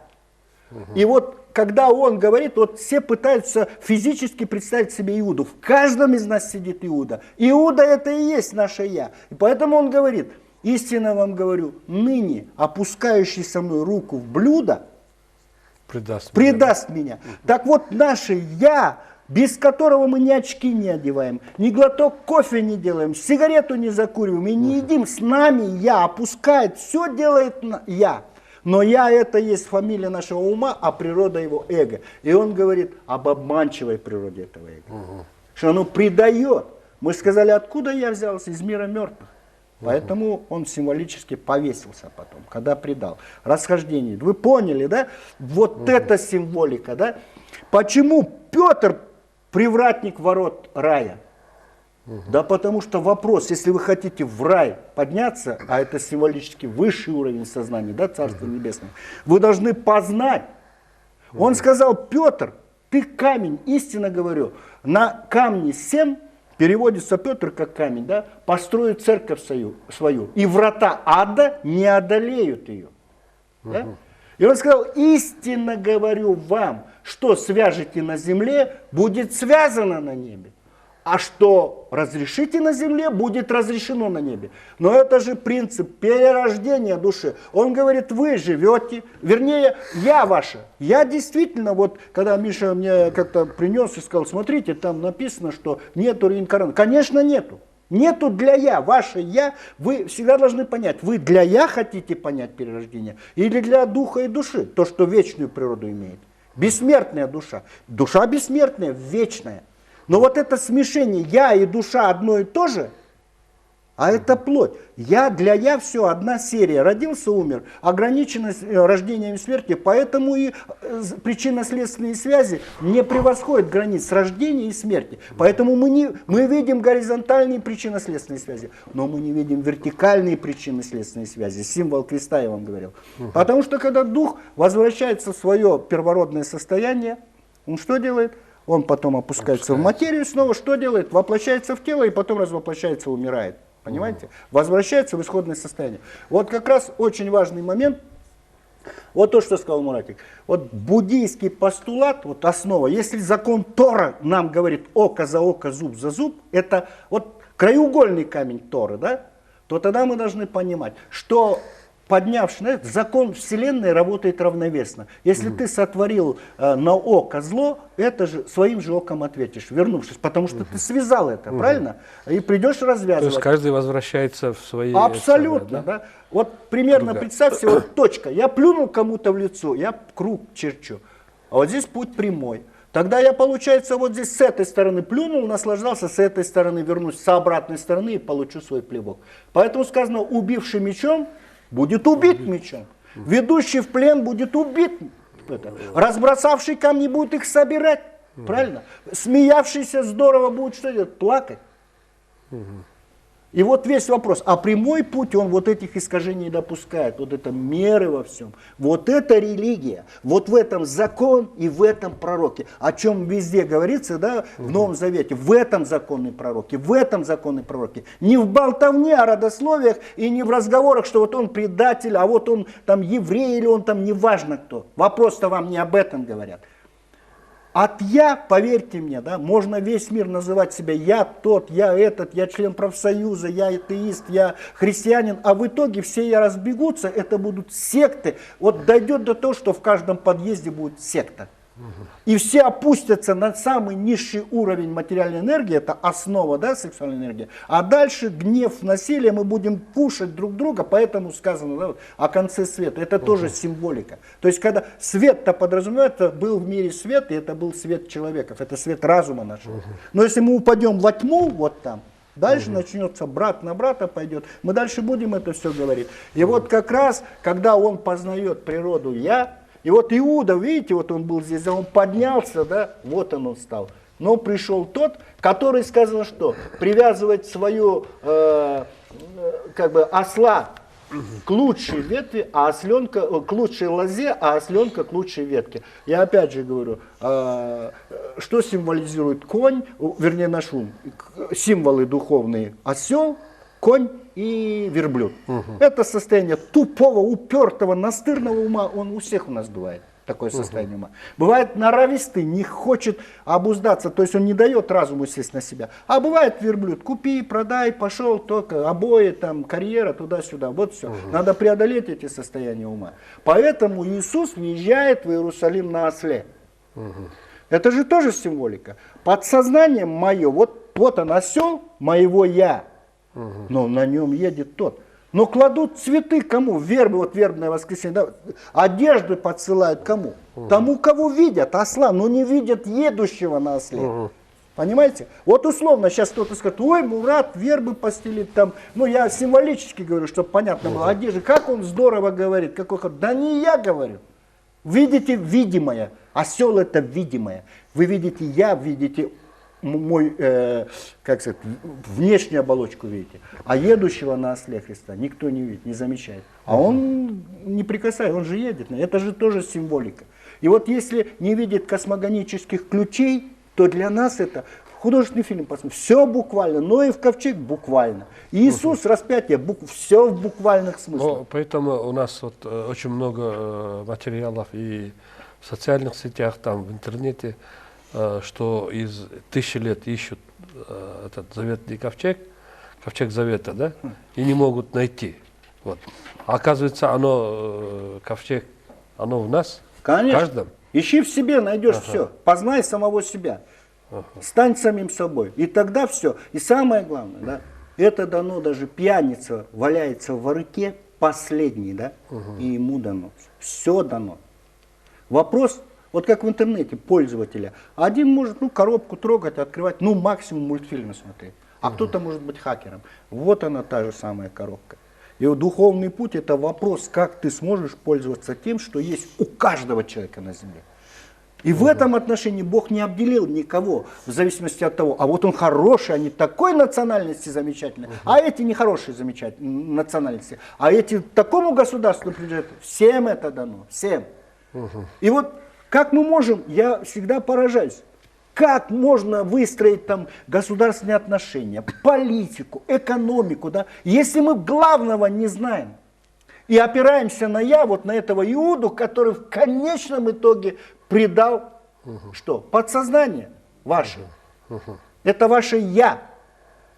И вот когда он говорит, вот все пытаются физически представить себе Иуду. В каждом из нас сидит Иуда. Иуда — это и есть наше «я». И поэтому он говорит: истинно вам говорю, ныне опускающий со мной руку в блюдо предаст меня. Так вот, наше «я», без которого мы ни очки не одеваем, ни глоток кофе не делаем, сигарету не закуриваем и не едим, с нами «я» опускает, все делает «я». Но «я» — это есть фамилия нашего ума, а природа его эго. И он говорит об обманчивой природе этого эго. Что оно предает. Мы сказали: откуда я взялся? Из мира мертвых. Поэтому он символически повесился потом, когда предал. Расхождение. Вы поняли, да? Вот это символика, да? Почему Петр привратник ворот рая? Да потому что вопрос, если вы хотите в рай подняться, а это символически высший уровень сознания, да, Царство Небесное, вы должны познать. Он сказал: Петр, ты камень, истинно говорю, на камне 7, переводится Петр как камень, да, построит церковь свою, и врата ада не одолеют ее. Да? И он сказал: истинно говорю вам, что свяжете на земле, будет связано на небе. А что разрешите на земле, будет разрешено на небе. Но это же принцип перерождения души. Он говорит: вы живете, вернее, я ваша. Я действительно, вот когда Миша мне как-то принес и сказал: смотрите, там написано, что нету реинкарнации. Конечно, нету. Нету для я. Ваше я, вы всегда должны понять, вы для я хотите понять перерождение или для духа и души, то, что вечную природу имеет. Бессмертная душа. Душа бессмертная, вечная. Но вот это смешение «я» и душа одно и то же, а это плоть. Я для «я» все, одна серия. Родился, умер, ограниченность рождением и смертью, поэтому и причинно-следственные связи не превосходят границ рождения и смерти. Поэтому мы видим горизонтальные причинно-следственные связи, но мы не видим вертикальные причинно-следственные связи. Символ креста, я вам говорил. Потому что когда дух возвращается в свое первородное состояние, он что делает? Он потом опускается в материю снова, что делает? Воплощается в тело и потом развоплощается, умирает. Понимаете? Возвращается в исходное состояние. Вот как раз очень важный момент. Вот то, что сказал Муратик. Вот буддийский постулат, вот основа. Если закон Тора нам говорит око за око, зуб за зуб, это вот краеугольный камень Торы, да? То тогда мы должны понимать, что поднявшись на это, закон Вселенной работает равновесно. Если ты сотворил на око зло, это же своим же оком ответишь, вернувшись, потому что ты связал это, правильно? И придешь развязывать. То есть каждый возвращается в свои... Абсолютно, да? Вот примерно представьте, вот точка. Я плюнул кому-то в лицо, я круг черчу, а вот здесь путь прямой. Тогда я, получается, вот здесь с этой стороны плюнул, наслаждался, с этой стороны вернусь, с обратной стороны и получу свой плевок. Поэтому сказано: убивший мечом будет убит мечом. Ведущий в плен будет убит. Разбросавший камни будет их собирать. Правильно? Смеявшийся здорово будет что делать? Плакать. И вот весь вопрос. А прямой путь, он вот этих искажений не допускает. Вот это меры во всем. Вот это религия. Вот в этом закон и в этом пророке. О чем везде говорится, да, в Новом Завете. В этом законные пророки. В этом законные пророки. Не в болтовне о родословиях и не в разговорах, что вот он предатель, а вот он там еврей или он там неважно кто. Вопрос-то вам не об этом говорят. от я, поверьте мне, да, можно весь мир называть себя я тот, я этот, я член профсоюза, я атеист, я христианин, а в итоге все я разбегутся, это будут секты. Вот дойдет до того, что в каждом подъезде будет секта. И все опустятся на самый низший уровень материальной энергии, это основа, да, сексуальной энергии. А дальше гнев, насилие, мы будем кушать друг друга, поэтому сказано, да, вот, о конце света. Это тоже символика. То есть, когда свет-то подразумевает, был в мире свет, и это был свет человеков, это свет разума нашего. Но если мы упадем во тьму, вот там, дальше начнется брат на брата пойдет. Мы дальше будем это все говорить. И вот как раз, когда он познает природу я, и вот Иуда, видите, вот он был здесь, он поднялся, да, вот он стал. Но пришел тот, который, сказано, что привязывает свою, как бы, осла к лучшей ветви, а осленка к лучшей лозе, а осленка к лучшей ветке. Я опять же говорю, что символизирует конь, вернее наш ум, символы духовные: осел, конь и верблюд. Это состояние тупого, упертого, настырного ума, он у всех у нас бывает, такое состояние ума. Бывает норовистый, не хочет обуздаться, то есть он не дает разуму сесть на себя. А бывает верблюд: купи, продай, пошел, только обои, там, карьера, туда-сюда, вот все. Надо преодолеть эти состояния ума. Поэтому Иисус въезжает в Иерусалим на осле. Это же тоже символика. Подсознанием мое, вот он осел моего я. Но на нем едет тот. Но кладут цветы кому? Вербы, вот вербное воскресенье, да? Одежды подсылают кому? Тому, кого видят, осла, но не видят едущего на осле. Понимаете? Вот условно сейчас кто-то скажет: ой, Мурат, вербы постелит там. Ну, я символически говорю, чтобы понятно было. Одежды, как он здорово говорит. Да не я говорю. Видите видимое. Осел это видимое. Вы видите я, видите мой, как сказать, внешнюю оболочку видите, а едущего на осле Христа никто не видит, не замечает. А он не прикасается, он же едет. Это же тоже символика. И вот если не видит космогонических ключей, то для нас это художественный фильм, посмотрим, все буквально, но и в ковчег буквально. Иисус, распятие, все в буквальных смыслах. Поэтому у нас вот очень много материалов и в социальных сетях, там в интернете, что из 1000 лет ищут этот заветный ковчег завета, да, и не могут найти. Вот. А оказывается, ковчег, оно в нас, конечно. В каждом. Ищи в себе, найдешь все. Познай самого себя. Стань самим собой. И тогда все. И самое главное, да, это дано даже пьяница, валяется в ворыке, последний, да, и ему дано. Все дано. Вопрос. Вот как в интернете, пользователя. Один может, коробку трогать, открывать, максимум мультфильмы смотреть. А кто-то может быть хакером. Вот она, та же самая коробка. И вот духовный путь — это вопрос, как ты сможешь пользоваться тем, что есть у каждого человека на земле. И в этом отношении Бог не обделил никого, в зависимости от того, а вот он хороший, они такой национальности замечательной, а эти нехорошие национальности, а эти такому государству принадлежат. Всем это дано, всем. И вот как мы можем, я всегда поражаюсь, как можно выстроить там государственные отношения, политику, экономику, да, если мы главного не знаем. И опираемся на я, вот на этого Иуду, который в конечном итоге предал, что? Подсознание ваше. Это ваше я.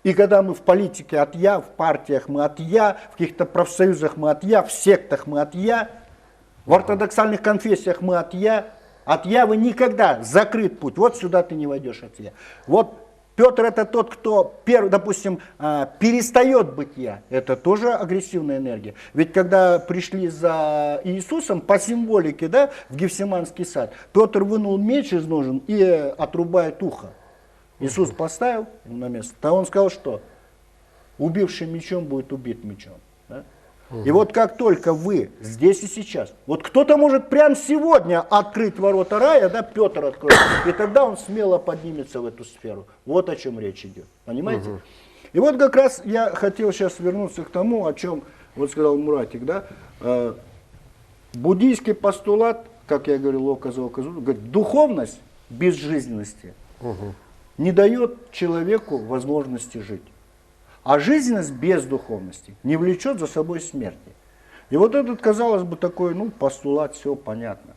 И когда мы в политике от я, в партиях мы от я, в каких-то профсоюзах мы от я, в сектах мы от я, в ортодоксальных конфессиях мы от я вы никогда, закрыт путь, вот сюда ты не войдешь от я. Вот Петр — это тот, кто, допустим, перестает быть я. Это тоже агрессивная энергия. Ведь когда пришли за Иисусом, по символике, да, в Гефсиманский сад, Петр вынул меч из ножен и отрубает ухо. Иисус поставил на место. А он сказал, что убивший мечом будет убит мечом. Да? И вот как только вы здесь и сейчас, вот кто-то может прямо сегодня открыть ворота рая, да, Петр откроет, и тогда он смело поднимется в эту сферу. Вот о чем речь идет. Понимаете? И вот как раз я хотел сейчас вернуться к тому, о чем вот сказал Муратик, да. Буддийский постулат, как я говорил, око за око, говорит, духовность без жизненности не дает человеку возможности жить. А жизненность без духовности не влечет за собой смерти. И вот этот, казалось бы, такой, постулат, все понятно.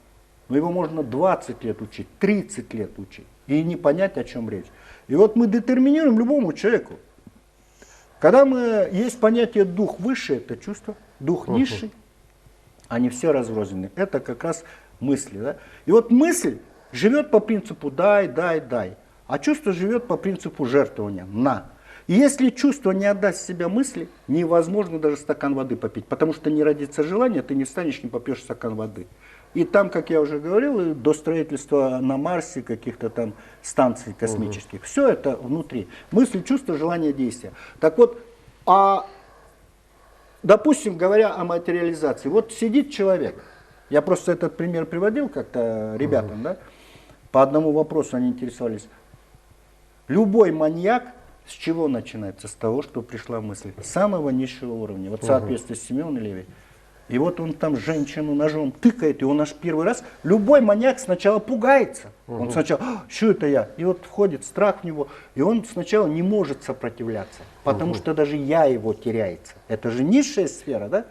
но его можно 20 лет учить, 30 лет учить, и не понять, о чем речь. И вот мы детерминируем любому человеку. Когда есть понятие дух высший, это чувство, дух низший, они все разрознены. Это как раз мысли. Да? И вот мысль живет по принципу дай, дай, дай, а чувство живет по принципу жертвования, на. И если чувство не отдаст себя мысли, невозможно даже стакан воды попить, потому что не родится желание, ты не встанешь, не попьешь стакан воды. И там, как я уже говорил, до строительства на Марсе каких-то там станций космических, все это внутри. Мысли, чувства, желание, действия. Так вот, допустим, говоря о материализации, вот сидит человек, я просто этот пример приводил как-то ребятам, да, по одному вопросу они интересовались. Любой маньяк с чего начинается? С того, что пришла мысль. С самого низшего уровня. Вот в соответствии с Симеон Левий. И вот он там женщину ножом тыкает, и он аж первый раз. Любой маньяк сначала пугается. Он сначала, что это я? И вот входит страх в него, и он сначала не может сопротивляться. Потому что даже я его теряется. Это же низшая сфера, да?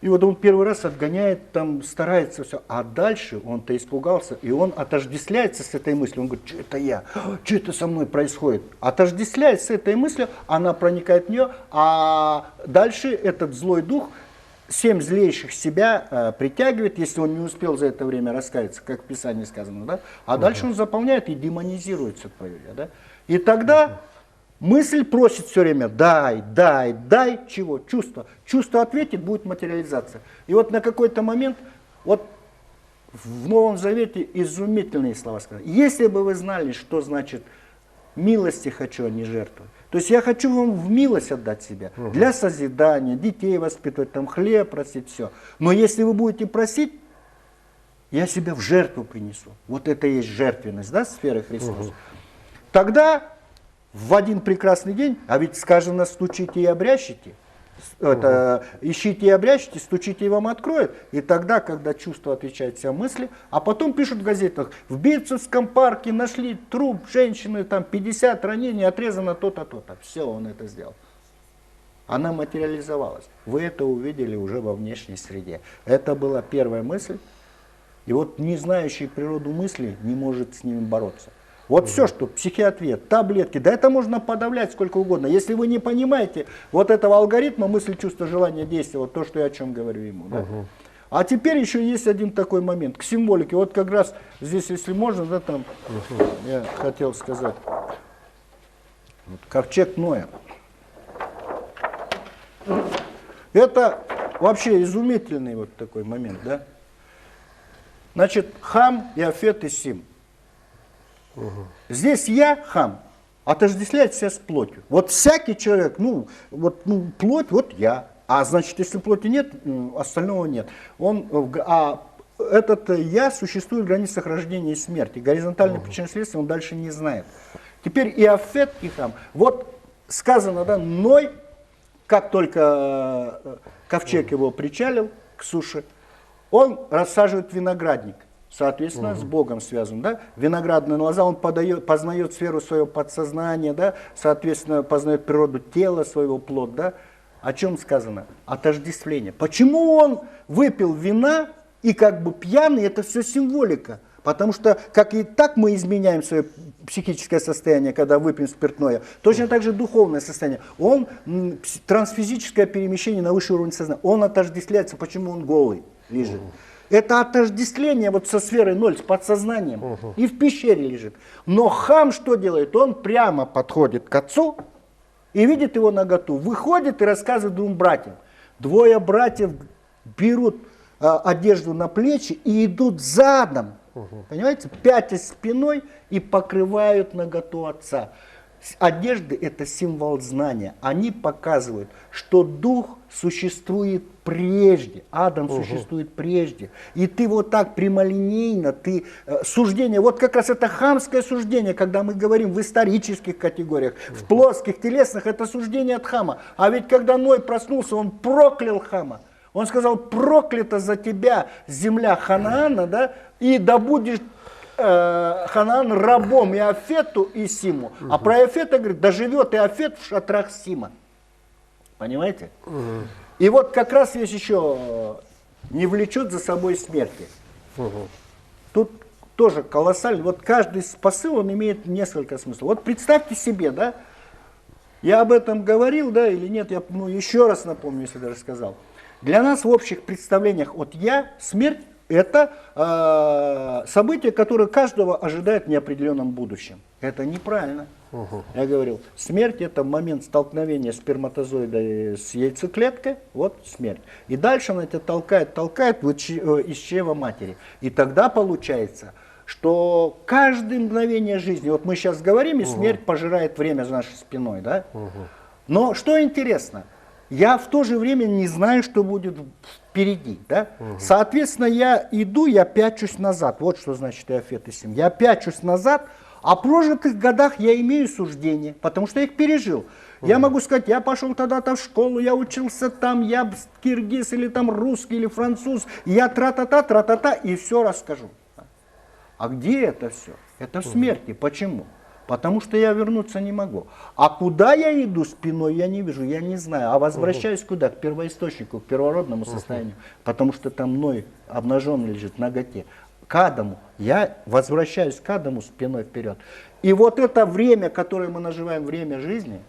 И вот он первый раз отгоняет, там старается все, а дальше он-то испугался, и он отождествляется с этой мыслью. Он говорит, что это я, что это со мной происходит? Отождествляется с этой мыслью, она проникает в нее, а дальше этот злой дух 7 злейших себя притягивает, если он не успел за это время раскаяться, как в Писании сказано, да? А дальше он заполняет и демонизируется твое я, да? И тогда мысль просит все время дай, дай, дай, чего? Чувство. Чувство ответит, будет материализация. И вот на какой-то момент, вот в Новом Завете изумительные слова сказаны. Если бы вы знали, что значит милости хочу, а не жертвы. То есть я хочу вам в милость отдать себя, для созидания, детей воспитывать, там хлеб просить, все. Но если вы будете просить, я себя в жертву принесу. Вот это и есть жертвенность, да, сферы Христос. Тогда в один прекрасный день, а ведь сказано, стучите и обрящите, это, ищите и обрящите, стучите и вам откроют. И тогда, когда чувство отвечает всем мысли, а потом пишут в газетах, в Битцевском парке нашли труп женщины, там 50 ранений, отрезано то-то, то-то. Все, он это сделал. Она материализовалась. Вы это увидели уже во внешней среде. Это была первая мысль. И вот не знающий природу мысли не может с ними бороться. Вот все, что психиатрия, таблетки, да это можно подавлять сколько угодно. Если вы не понимаете вот этого алгоритма мысли, чувства, желания, действия, вот то, что я о чем говорю ему. Да? А теперь еще есть один такой момент, к символике. Вот как раз здесь, если можно, да, там, я хотел сказать, вот, ковчег Ноя. Это вообще изумительный вот такой момент, да. Значит, Хам, Иафет и Сим. Здесь я, Хам, отождествляет себя с плотью. Вот всякий человек, плоть, вот я. А значит, если плоти нет, остального нет. Этот я существует в границах рождения и смерти. Горизонтальной причины следствия он дальше не знает. Теперь Иафет и Хам. Вот сказано, да, Ной, как только ковчег его причалил к суше, он рассаживает виноградник. Соответственно, с Богом связан, да? Виноградная лоза, он познает сферу своего подсознания, да? Соответственно, познает природу тела своего, плод, да? О чем сказано? Отождествление. Почему он выпил вина и как бы пьяный, это все символика. Потому что, как и так мы изменяем свое психическое состояние, когда выпьем спиртное, точно так же духовное состояние. Он, трансфизическое перемещение на высший уровень сознания, он отождествляется, почему он голый лежит. Это отождествление вот со сферой ноль, с подсознанием. И в пещере лежит. Но Хам что делает? Он прямо подходит к отцу и видит его наготу. Выходит и рассказывает двум братьям. Двое братьев берут одежду на плечи и идут задом. Понимаете? Пятясь спиной и покрывают наготу отца. Одежды – это символ знания. Они показывают, что дух существует прежде, Адам существует прежде. И ты вот так прямолинейно, суждение, вот как раз это хамское суждение, когда мы говорим в исторических категориях, в плоских, телесных, это суждение от Хама. А ведь когда Ной проснулся, он проклял Хама. Он сказал, проклята за тебя земля Ханаана, да, и да будешь Ханаан рабом Иафету и Симу. А про Иафета говорит, да живет Иафет в шатрах Сима. Понимаете? И вот как раз есть еще не влечет за собой смерти. тут тоже колоссальный. Вот каждый посыл, он имеет несколько смыслов. Вот представьте себе, да, я об этом говорил, да, или нет, я еще раз напомню, если даже сказал. Для нас в общих представлениях от «я» смерть – это событие, которое каждого ожидает в неопределенном будущем. Это неправильно. Я говорил, смерть – это момент столкновения сперматозоида с яйцеклеткой, вот смерть. И дальше она тебя толкает из чрева матери. И тогда получается, что каждое мгновение жизни, вот мы сейчас говорим, и смерть пожирает время за нашей спиной, да? Но что интересно, я в то же время не знаю, что будет впереди, да? Соответственно, я иду, я пячусь назад, вот что значит Иофет и Сим. Я пячусь назад, о прожитых годах я имею суждение, потому что я их пережил. Я могу сказать, я пошел тогда-то в школу, я учился там, я киргиз или там русский или француз, я тра-та-та, и все расскажу. А где это все? Это в смерти. Почему? Потому что я вернуться не могу. А куда я иду спиной, я не вижу, я не знаю. А возвращаюсь куда? К первоисточнику, к первородному состоянию. Потому что там Ной обнаженный лежит в наготе. К Адаму. Я возвращаюсь к Адаму спиной вперед. И вот это время, которое мы называем время жизни,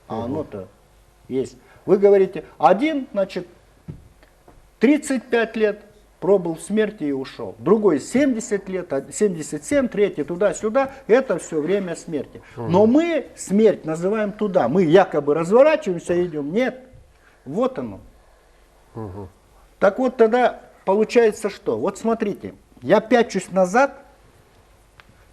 а оно-то есть. Вы говорите, один, значит, 35 лет пробыл в смерти и ушел. Другой 70 лет, 77, третий туда-сюда. Это все время смерти. Но мы смерть называем туда. Мы якобы разворачиваемся и идем. Нет. Вот оно. Так вот тогда получается что? Вот смотрите. Я пячусь назад,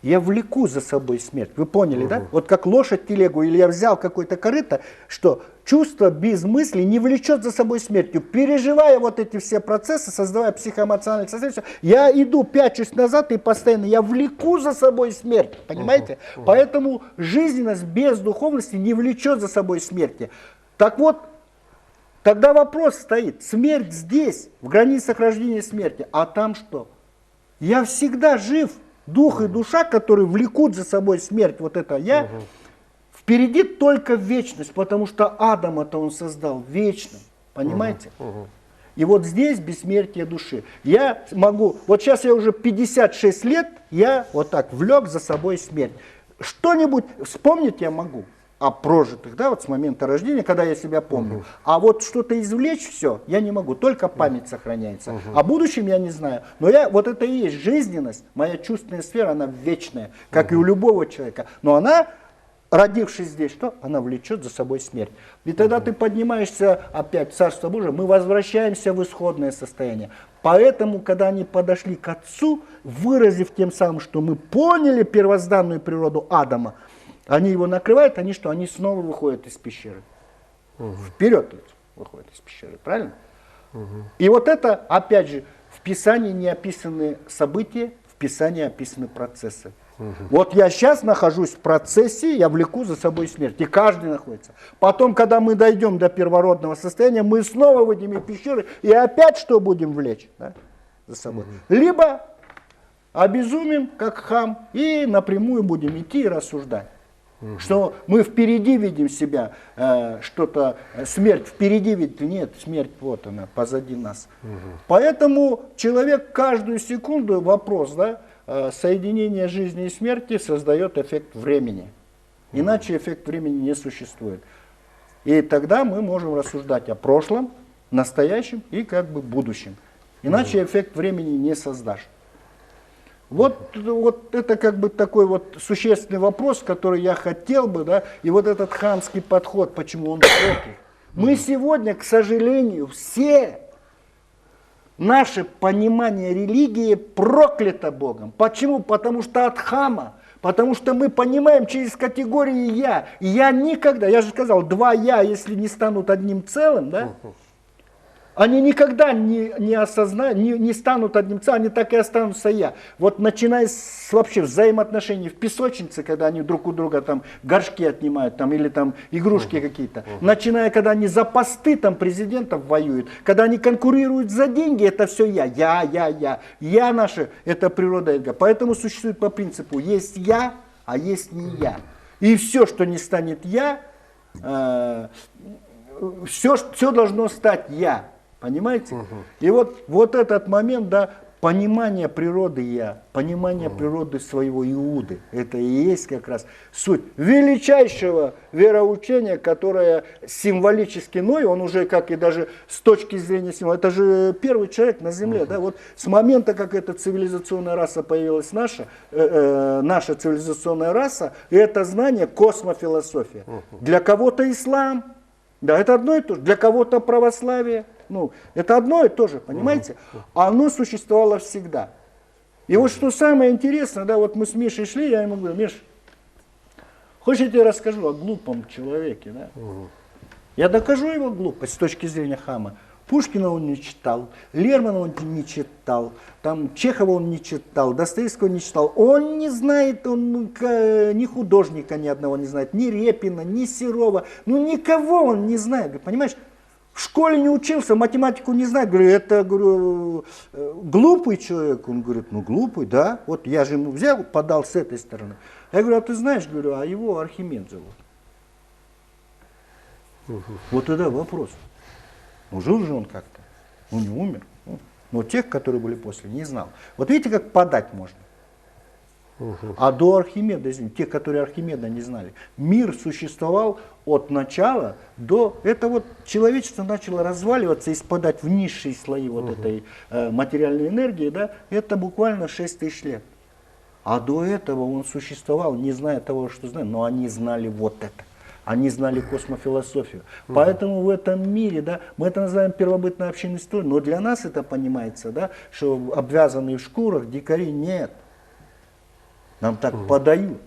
я влеку за собой смерть. Вы поняли, да? Вот как лошадь телегу, или я взял какое-то корыто, что чувство без мысли не влечет за собой смертью. Переживая вот эти все процессы, создавая психоэмоциональное состояние, я иду, пячусь назад и постоянно, я влеку за собой смерть. Понимаете? Поэтому жизненность без духовности не влечет за собой смерти. Так вот, тогда вопрос стоит, смерть здесь, в границах рождения и смерти, а там что? Я всегда жив, дух и душа, которые влекут за собой смерть, вот это я, впереди только вечность, потому что Адама-то он создал вечным, понимаете? И вот здесь бессмертие души. Я могу, вот сейчас я уже 56 лет, я вот так влек за собой смерть. Что-нибудь вспомнить я могу о прожитых, да, вот с момента рождения, когда я себя помню. А вот что-то извлечь все я не могу, только память сохраняется. О будущем я не знаю. Но вот это и есть жизненность, моя чувственная сфера, она вечная, как и у любого человека. Но она, родившись здесь, что? Она влечет за собой смерть. И тогда ты поднимаешься опять в Царство Божие, мы возвращаемся в исходное состояние. Поэтому, когда они подошли к Отцу, выразив тем самым, что мы поняли первозданную природу Адама, они его накрывают, они что? Они снова выходят из пещеры. Вперед выходят из пещеры, правильно? И вот это, опять же, в Писании не описаны события, в Писании описаны процессы. Вот я сейчас нахожусь в процессе, я влеку за собой смерть, и каждый находится. Потом, когда мы дойдем до первородного состояния, мы снова выйдем из пещеры, и опять что будем влечь, да, за собой? Либо обезумим, как хам, и напрямую будем идти и рассуждать. Что мы впереди видим себя, что-то, смерть впереди видит, нет, смерть вот она, позади нас. Поэтому человек каждую секунду, вопрос, да, соединение жизни и смерти создает эффект времени. Иначе эффект времени не существует. И тогда мы можем рассуждать о прошлом, настоящем и как бы будущем. Иначе эффект времени не создашь. Вот это как бы такой вот существенный вопрос, который я хотел бы, да, и вот этот хамский подход, почему он против. Мы сегодня, к сожалению, все, наше понимание религии проклято Богом. Почему? Потому что от хама, потому что мы понимаем через категории «я». И я никогда, я же сказал, два «я», если не станут одним целым, да, они никогда не станут одним целым, они так и останутся «я». Вот начиная с вообще взаимоотношений в песочнице, когда они друг у друга там горшки отнимают там, или там игрушки какие-то, начиная, когда они за посты там президентов воюют, когда они конкурируют за деньги, это все «я». Я наше, это природа эго. Поэтому существует по принципу есть «я», а есть не «я». И все, что не станет «я», все должно стать «я». Понимаете? И вот этот момент, да, Понимание природы я, понимание природы своего Иуды. Это и есть как раз суть величайшего вероучения, которое символически, ну и он уже как и даже с точки зрения символа, это же первый человек на Земле. Да? Вот с момента, как эта цивилизационная раса появилась, наша цивилизационная раса, это знание космофилософия. Для кого-то ислам, да, это одно и то же, для кого-то православие. Ну, это одно и то же, понимаете? Оно существовало всегда. И вот что самое интересное, да, вот мы с Мишей шли, я ему говорю: Миш, хочешь, я тебе расскажу о глупом человеке, да? Я докажу его глупость с точки зрения Хама. Пушкина он не читал, Лермонтова он не читал, там Чехова он не читал, Достоевского не читал. Он не знает, он ни художника ни одного не знает, ни Репина, ни Серова, ну никого он не знает, понимаешь? В школе не учился, математику не знает. Говорю, это, говорю, глупый человек. Он говорит, ну глупый, да. Вот я же ему взял, подал с этой стороны. Я говорю, а ты знаешь, говорю, а его Архимед зовут. Вот тогда вопрос. Ну жил же он как-то, ну не умер. Но тех, которые были после, не знал. Вот видите, как подать можно. А до Архимеда, извините, те, которые Архимеда не знали, мир существовал от начала до... Это вот человечество начало разваливаться и спадать в низшие слои вот этой материальной энергии, да, это буквально 6 тысяч лет. А до этого он существовал, не зная того, что знает, но они знали вот это. Они знали космофилософию. Поэтому в этом мире, да, мы это называем первобытной общинной историей, но для нас это понимается, да, что обвязанные в шкурах дикари нет. Нам так подают.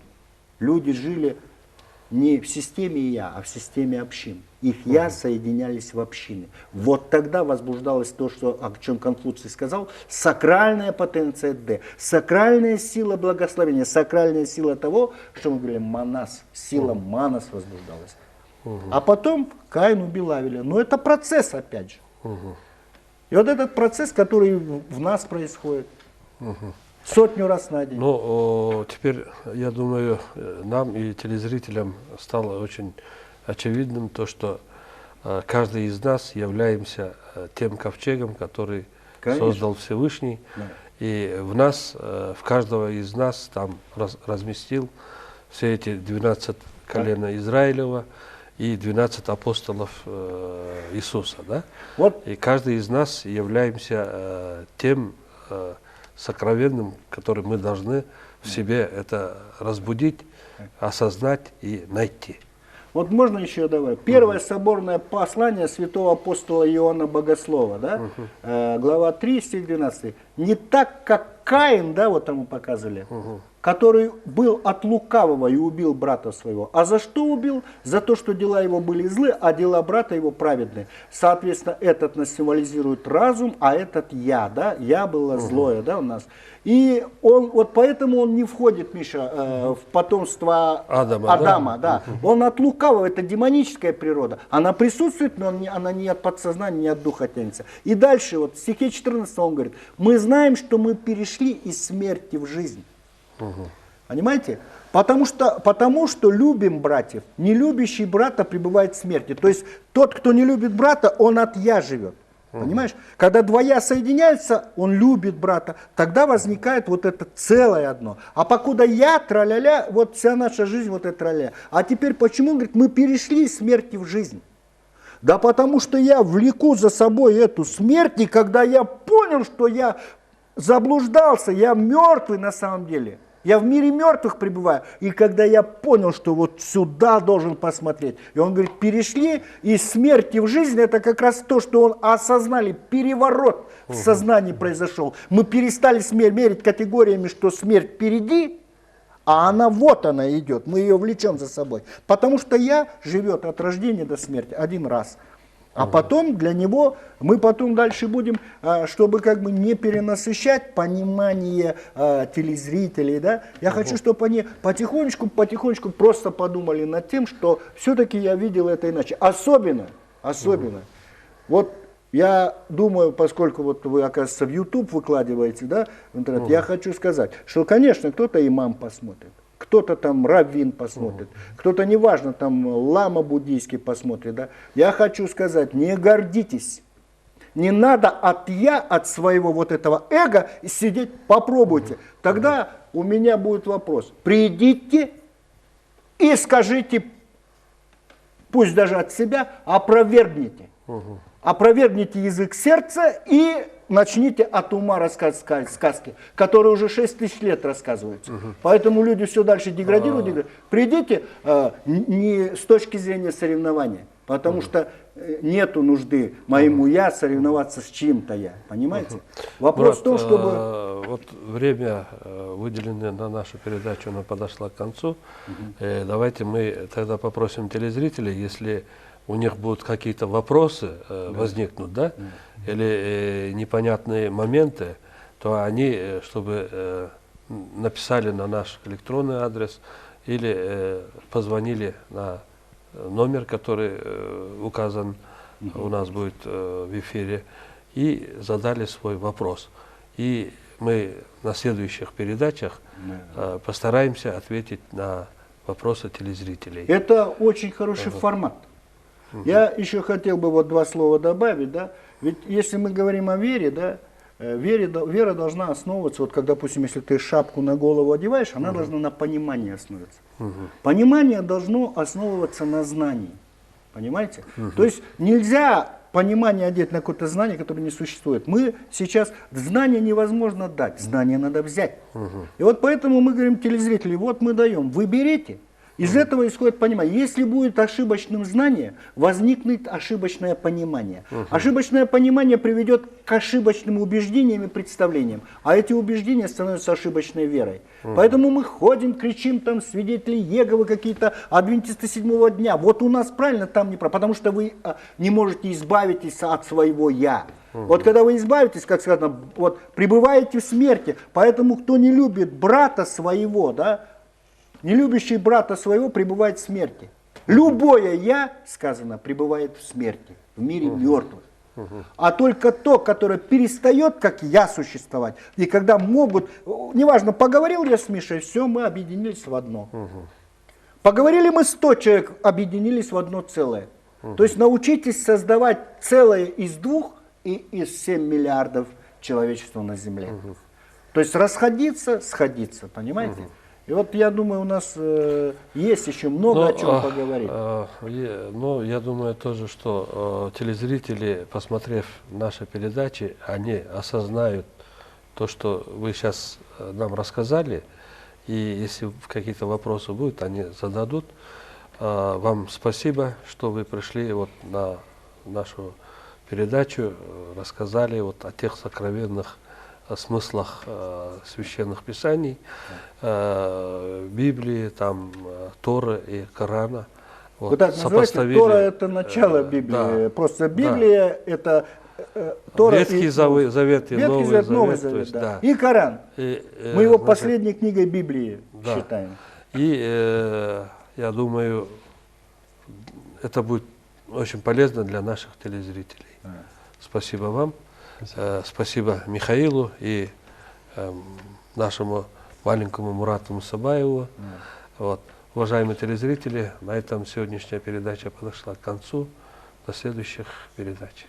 Люди жили не в системе я, а в системе общин. Их я соединялись в общины. Вот тогда возбуждалось то, что, о чем Конфуций сказал, сакральная потенция Д, сакральная сила благословения, сакральная сила того, что мы говорили, манас, сила манас возбуждалась. А потом Каин убил Авеля. Но это процесс опять же. И вот этот процесс, который в нас происходит. Сотню раз на день. Ну, теперь, я думаю, нам и телезрителям стало очень очевидным то, что каждый из нас являемся тем ковчегом, который создал Всевышний. Да. И в нас, в каждого из нас там разместил все эти 12 колена Израилева и 12 апостолов Иисуса. Да? Вот. И каждый из нас являемся тем сокровенным, который мы должны в себе это разбудить, осознать и найти. Вот можно еще давай. Первое соборное послание святого апостола Иоанна Богослова, да? Глава 3, стих 12. Не так, как Каин, да, вот там мы показывали, который был от лукавого и убил брата своего. А за что убил? За то, что дела его были злы, а дела брата его праведные. Соответственно, этот нас символизирует разум, а этот я, да? Я было злое, да, у нас. И он, вот поэтому он не входит, Миша, в потомство Адама, да. Он от лукавого, это демоническая природа. Она присутствует, но она не от подсознания, не от духа тянется. И дальше, вот в стихе 14 он говорит, мы знаем, что мы перешли из смерти в жизнь. Понимаете? Потому что любим братьев. Не любящий брата пребывает в смерти. То есть тот, кто не любит брата, он от я живет. Понимаешь? Когда два я соединяются, он любит брата, тогда возникает вот это целое одно. А покуда я, тра-ля-ля, вот вся наша жизнь, вот это тра-ля. А теперь почему, говорит, мы перешли из смерти в жизнь? Да потому что я влеку за собой эту смерть, и когда я понял, что я заблуждался, я мертвый на самом деле. Я в мире мертвых пребываю. И когда я понял, что вот сюда должен посмотреть. И он говорит, перешли из смерти в жизнь. Это как раз то, что он осознали. Переворот в сознании произошел. Мы перестали мерить категориями, что смерть впереди, а она вот она идет. Мы ее влечем за собой. Потому что я живет от рождения до смерти один раз. А потом для него, мы потом дальше будем, чтобы как бы не перенасыщать понимание телезрителей, да, я хочу, чтобы они потихонечку просто подумали над тем, что все-таки я видел это иначе. Особенно, вот я думаю, поскольку вот вы, оказывается, в YouTube выкладываете, да, в интернет, я хочу сказать, что, конечно, кто-то имам посмотрит. Кто-то там раввин посмотрит, кто-то, неважно, там лама буддийский посмотрит. Да? Я хочу сказать, не гордитесь. Не надо от я, от своего вот этого эго сидеть, попробуйте. Тогда у меня будет вопрос. Придите и скажите, пусть даже от себя, опровергните. Опровергните язык сердца и начните от ума рассказывать сказки, которые уже 6 тысяч лет рассказываются. Поэтому люди все дальше деградируют. Придите не с точки зрения соревнования, потому что нету нужды моему я соревноваться с чьим-то я. Понимаете? Вопрос в том, чтобы... Вот время, выделенное на нашу передачу, оно подошло к концу. Давайте мы тогда попросим телезрителей, если у них будут какие-то вопросы возникнут, да, или непонятные моменты, то они, чтобы написали на наш электронный адрес или позвонили на номер, который указан у нас будет в эфире, и задали свой вопрос. И мы на следующих передачах постараемся ответить на вопросы телезрителей. Это очень хороший формат. Я еще хотел бы вот 2 слова добавить, да, ведь если мы говорим о вере, да, вера должна основываться, вот как, допустим, если ты шапку на голову одеваешь, она должна на понимании основываться. Понимание должно основываться на знании, понимаете? То есть нельзя понимание одеть на какое-то знание, которое не существует. Мы сейчас, знание невозможно дать, знание надо взять. И вот поэтому мы говорим телезрителям, вот мы даем, выберите. Из этого исходит понимание. Если будет ошибочным знание, возникнет ошибочное понимание. Ошибочное понимание приведет к ошибочным убеждениям и представлениям. А эти убеждения становятся ошибочной верой. Поэтому мы ходим, кричим, там свидетели Иеговы какие-то, адвентисты 7-го дня. Вот у нас правильно, там неправильно. Потому что вы не можете избавиться от своего «я». Вот когда вы избавитесь, как сказано, вот, пребываете в смерти. Поэтому кто не любит брата своего, да, не любящий брата своего пребывает в смерти. Любое «я», сказано, пребывает в смерти, в мире мертвых. А только то, которое перестает, как «я», существовать. И когда могут, неважно, поговорил я с Мишей, все, мы объединились в одно. Поговорили мы 100 человек, объединились в одно целое. То есть научитесь создавать целое из 2 и из 7 миллиардов человечества на Земле. То есть расходиться, сходиться, понимаете? И вот я думаю, у нас есть еще много о чем поговорить. Но я думаю тоже, что телезрители, посмотрев наши передачи, они осознают то, что вы сейчас нам рассказали, и если какие-то вопросы будут, они зададут. Вам спасибо, что вы пришли вот на нашу передачу, рассказали вот о тех сокровенных смыслах священных писаний, Библии, там, Торы и Корана. Вот так называется, Тора — это начало Библии. Просто Библия — это Тора. Ветхий Завет и Новый Завет. Да. И Коран. Мы его последней книгой Библии считаем. И я думаю, это будет очень полезно для наших телезрителей. Спасибо вам. Спасибо Михаилу и нашему маленькому Мурату Мусабаеву. Вот. Уважаемые телезрители, на этом сегодняшняя передача подошла к концу. До следующих передач.